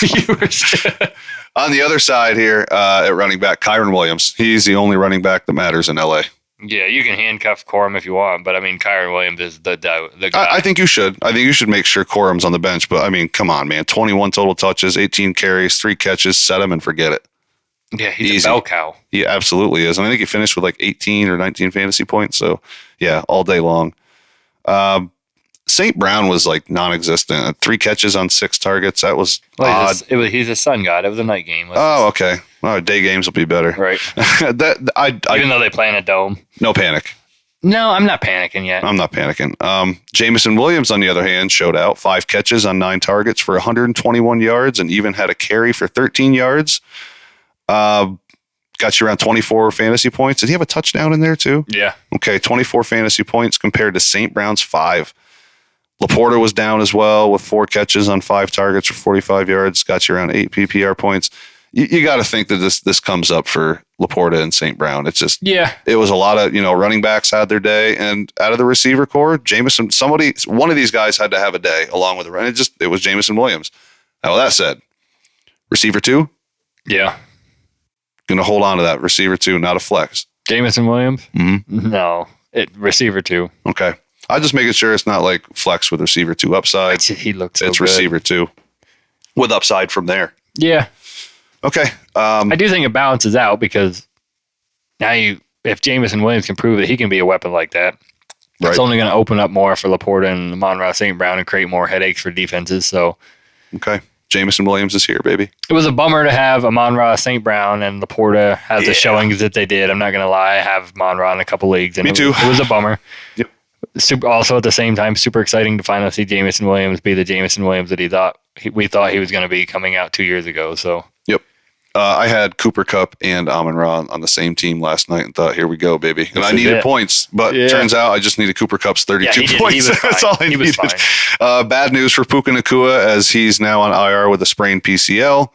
Speaker 2: You were stupid.
Speaker 1: On the other side here, at running back, Kyron Williams. He's the only running back that matters in LA.
Speaker 2: Yeah, you can handcuff Corum if you want, but Kyron Williams is the guy.
Speaker 1: I think you should. I think you should make sure Corum's on the bench. But come on, man. 21 total touches, 18 carries, 3 catches, set him and forget it.
Speaker 2: Yeah, he's
Speaker 1: Easy.
Speaker 2: a bell cow.
Speaker 1: He absolutely is. And I think he finished with like 18 or 19 fantasy points. So, yeah, all day long. St. Brown was like non-existent. 3 catches on 6 targets. That was odd.
Speaker 2: He's a sun god. It was a night game.
Speaker 1: Okay. Day games will be better.
Speaker 2: Right. Even though they play in a dome.
Speaker 1: No panic.
Speaker 2: No, I'm not panicking yet.
Speaker 1: I'm not panicking. Jamison Williams, on the other hand, showed out. 5 catches on 9 targets for 121 yards and even had a carry for 13 yards. Got you around 24 fantasy points. Did he have a touchdown in there too?
Speaker 2: Yeah.
Speaker 1: Okay, 24 fantasy points compared to St. Brown's 5. Laporta was down as well with 4 catches on 5 targets for 45 yards. Got you around 8 PPR points. You got to think that this comes up for Laporta and St. Brown. It's just, it was a lot of, running backs had their day, and out of the receiver core, one of these guys had to have a day along with the run. It was Jamison Williams. Now, that said, receiver 2?
Speaker 2: Yeah.
Speaker 1: Going to hold on to that receiver 2, not a flex.
Speaker 2: Jamison Williams?
Speaker 1: Mm-hmm.
Speaker 2: No, receiver 2.
Speaker 1: Okay. I'm just making sure it's not like flex with receiver 2 upside.
Speaker 2: He looked so
Speaker 1: it's
Speaker 2: good.
Speaker 1: Receiver 2 with upside from there.
Speaker 2: Yeah.
Speaker 1: Okay.
Speaker 2: I do think it balances out because now if Jamison Williams can prove that he can be a weapon like that, it's only going to open up more for Laporta and Amon-Ra St. Brown and create more headaches for defenses. So,
Speaker 1: okay. Jamison Williams is here, baby.
Speaker 2: It was a bummer to have Amon-Ra St. Brown and Laporta have the showings that they did. I'm not going to lie. I have Amon-Ra in a couple leagues. And
Speaker 1: Me too.
Speaker 2: It was a bummer.
Speaker 1: Yep.
Speaker 2: Also, at the same time, super exciting to finally see Jamison Williams be the Jamison Williams that we thought he was going to be coming out 2 years ago. So,
Speaker 1: yep. I had Cooper Kupp and Amon-Ra on the same team last night and thought, here we go, baby. And I needed points, but turns out I just needed Cooper Kupp's 32 points. That's all I needed. Bad news for Puka Nacua as he's now on IR with a sprained PCL.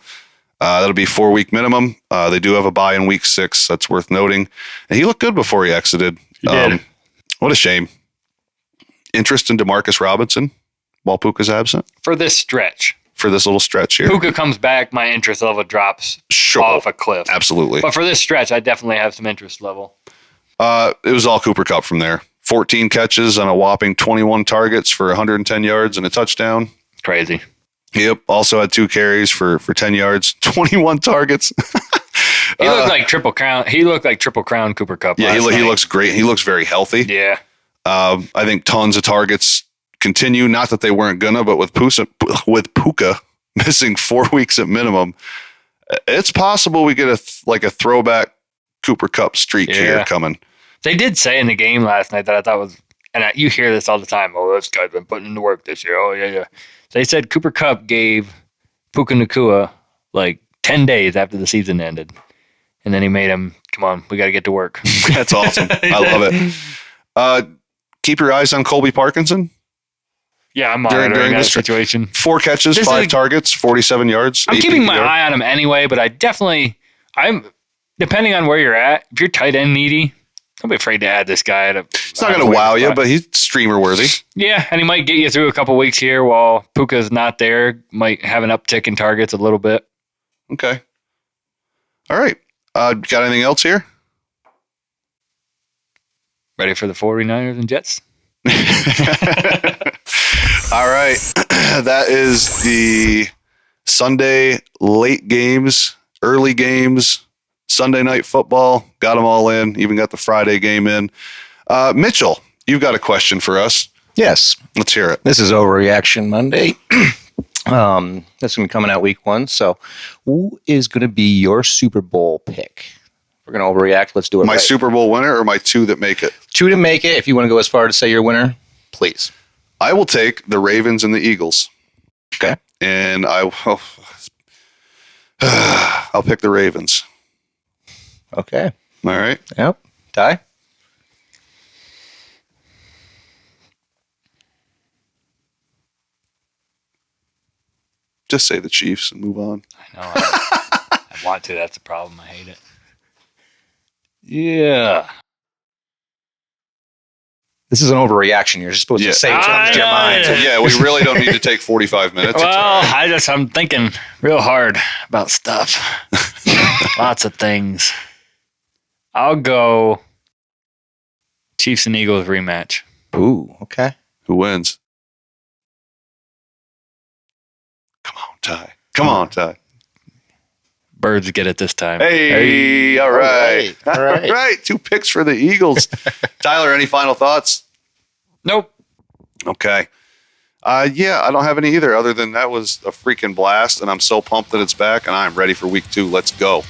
Speaker 1: That'll be 4-week minimum. They do have a bye in week 6. That's worth noting. And he looked good before he exited.
Speaker 2: He did.
Speaker 1: What a shame. Interest in Demarcus Robinson while Puka's absent?
Speaker 2: For this stretch.
Speaker 1: For this little stretch here.
Speaker 2: Puka comes back, my interest level drops off a cliff.
Speaker 1: Absolutely.
Speaker 2: But for this stretch, I definitely have some interest level.
Speaker 1: It was all Cooper Kupp from there. 14 catches on a whopping 21 targets for 110 yards and a touchdown.
Speaker 2: Crazy.
Speaker 1: Yep. Also had 2 carries for 10 yards, 21 targets.
Speaker 2: He looked like Triple Crown. He looked like Triple Crown Cooper Kupp.
Speaker 1: Yeah, he looks great. He looks very healthy.
Speaker 2: Yeah.
Speaker 1: I think tons of targets continue. Not that they weren't gonna, but with Puka, missing 4 weeks at minimum. It's possible we get a throwback Cooper Kupp streak here coming.
Speaker 2: They did say in the game last night that I thought was, and you hear this all the time. Oh, this guy's been putting in the work this year. Oh yeah. They said Cooper Kupp gave Puka Nacua like 10 days after the season ended, and then he made him, come on, we got to get to work.
Speaker 1: That's awesome. I love it. Keep your eyes on Colby Parkinson.
Speaker 2: Yeah, I'm monitoring that situation. 4
Speaker 1: catches, 5 targets, 47 yards.
Speaker 2: I'm keeping my eye on him anyway, but I'm depending on where you're at. If you're tight end needy, don't be afraid to add this guy.
Speaker 1: It's not going to wow you, but he's streamer worthy.
Speaker 2: Yeah, and he might get you through a couple weeks here while Puka's not there. Might have an uptick in targets a little bit.
Speaker 1: Okay. All right. Got anything else here?
Speaker 2: Ready for the 49ers and Jets?
Speaker 1: All right. That is the Sunday late games, early games, Sunday night football. Got them all in. Even got the Friday game in. Mitchell, you've got a question for us.
Speaker 3: Yes.
Speaker 1: Let's hear it.
Speaker 3: This is Overreaction Monday. This is going to be coming out week 1. So who is going to be your Super Bowl pick? We're going to overreact. Let's do it.
Speaker 1: My Super Bowl winner or my 2 that make it?
Speaker 3: 2 to make it. If you want to go as far to say your winner, please.
Speaker 1: I will take the Ravens and the Eagles.
Speaker 3: Okay.
Speaker 1: And I'll pick the Ravens.
Speaker 3: Okay.
Speaker 1: All right.
Speaker 3: Yep. Ty?
Speaker 1: Just say the Chiefs and move on.
Speaker 2: I know. I want to. That's the problem. I hate it. Yeah.
Speaker 3: This is an overreaction. You're just supposed to say what's on your mind.
Speaker 1: So, yeah, we really don't need to take 45 minutes.
Speaker 2: Well, I'm thinking real hard about stuff. Lots of things. I'll go Chiefs and Eagles rematch.
Speaker 3: Ooh, okay.
Speaker 1: Who wins? Come on, Ty. Come on, Ty.
Speaker 2: Birds get it this time.
Speaker 1: Hey, all right.
Speaker 3: All right.
Speaker 1: 2 picks for the Eagles. Tyler, any final thoughts?
Speaker 2: Nope.
Speaker 1: Okay. Yeah, I don't have any either, other than that was a freaking blast, and I'm so pumped that it's back, and I'm ready for week 2. Let's go.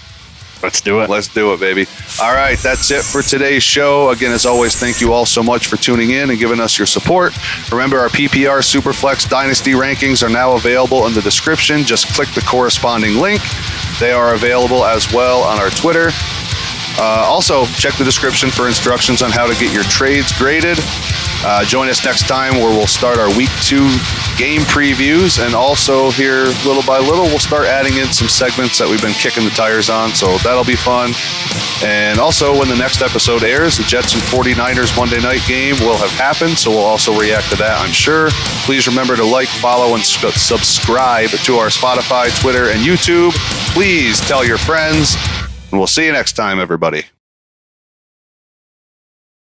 Speaker 2: Let's do it.
Speaker 1: Let's do it, baby. All right, that's it for today's show. Again, as always, thank you all so much for tuning in and giving us your support. Remember, our PPR Superflex Dynasty rankings are now available in the description. Just click the corresponding link. They are available as well on our Twitter. Also, check the description for instructions on how to get your trades graded. Join us next time where we'll start our Week 2 game previews. And also here, little by little, we'll start adding in some segments that we've been kicking the tires on. So that'll be fun. And also, when the next episode airs, the Jets and 49ers Monday night game will have happened. So we'll also react to that, I'm sure. Please remember to like, follow, and subscribe to our Spotify, Twitter, and YouTube. Please tell your friends. And we'll see you next time, everybody.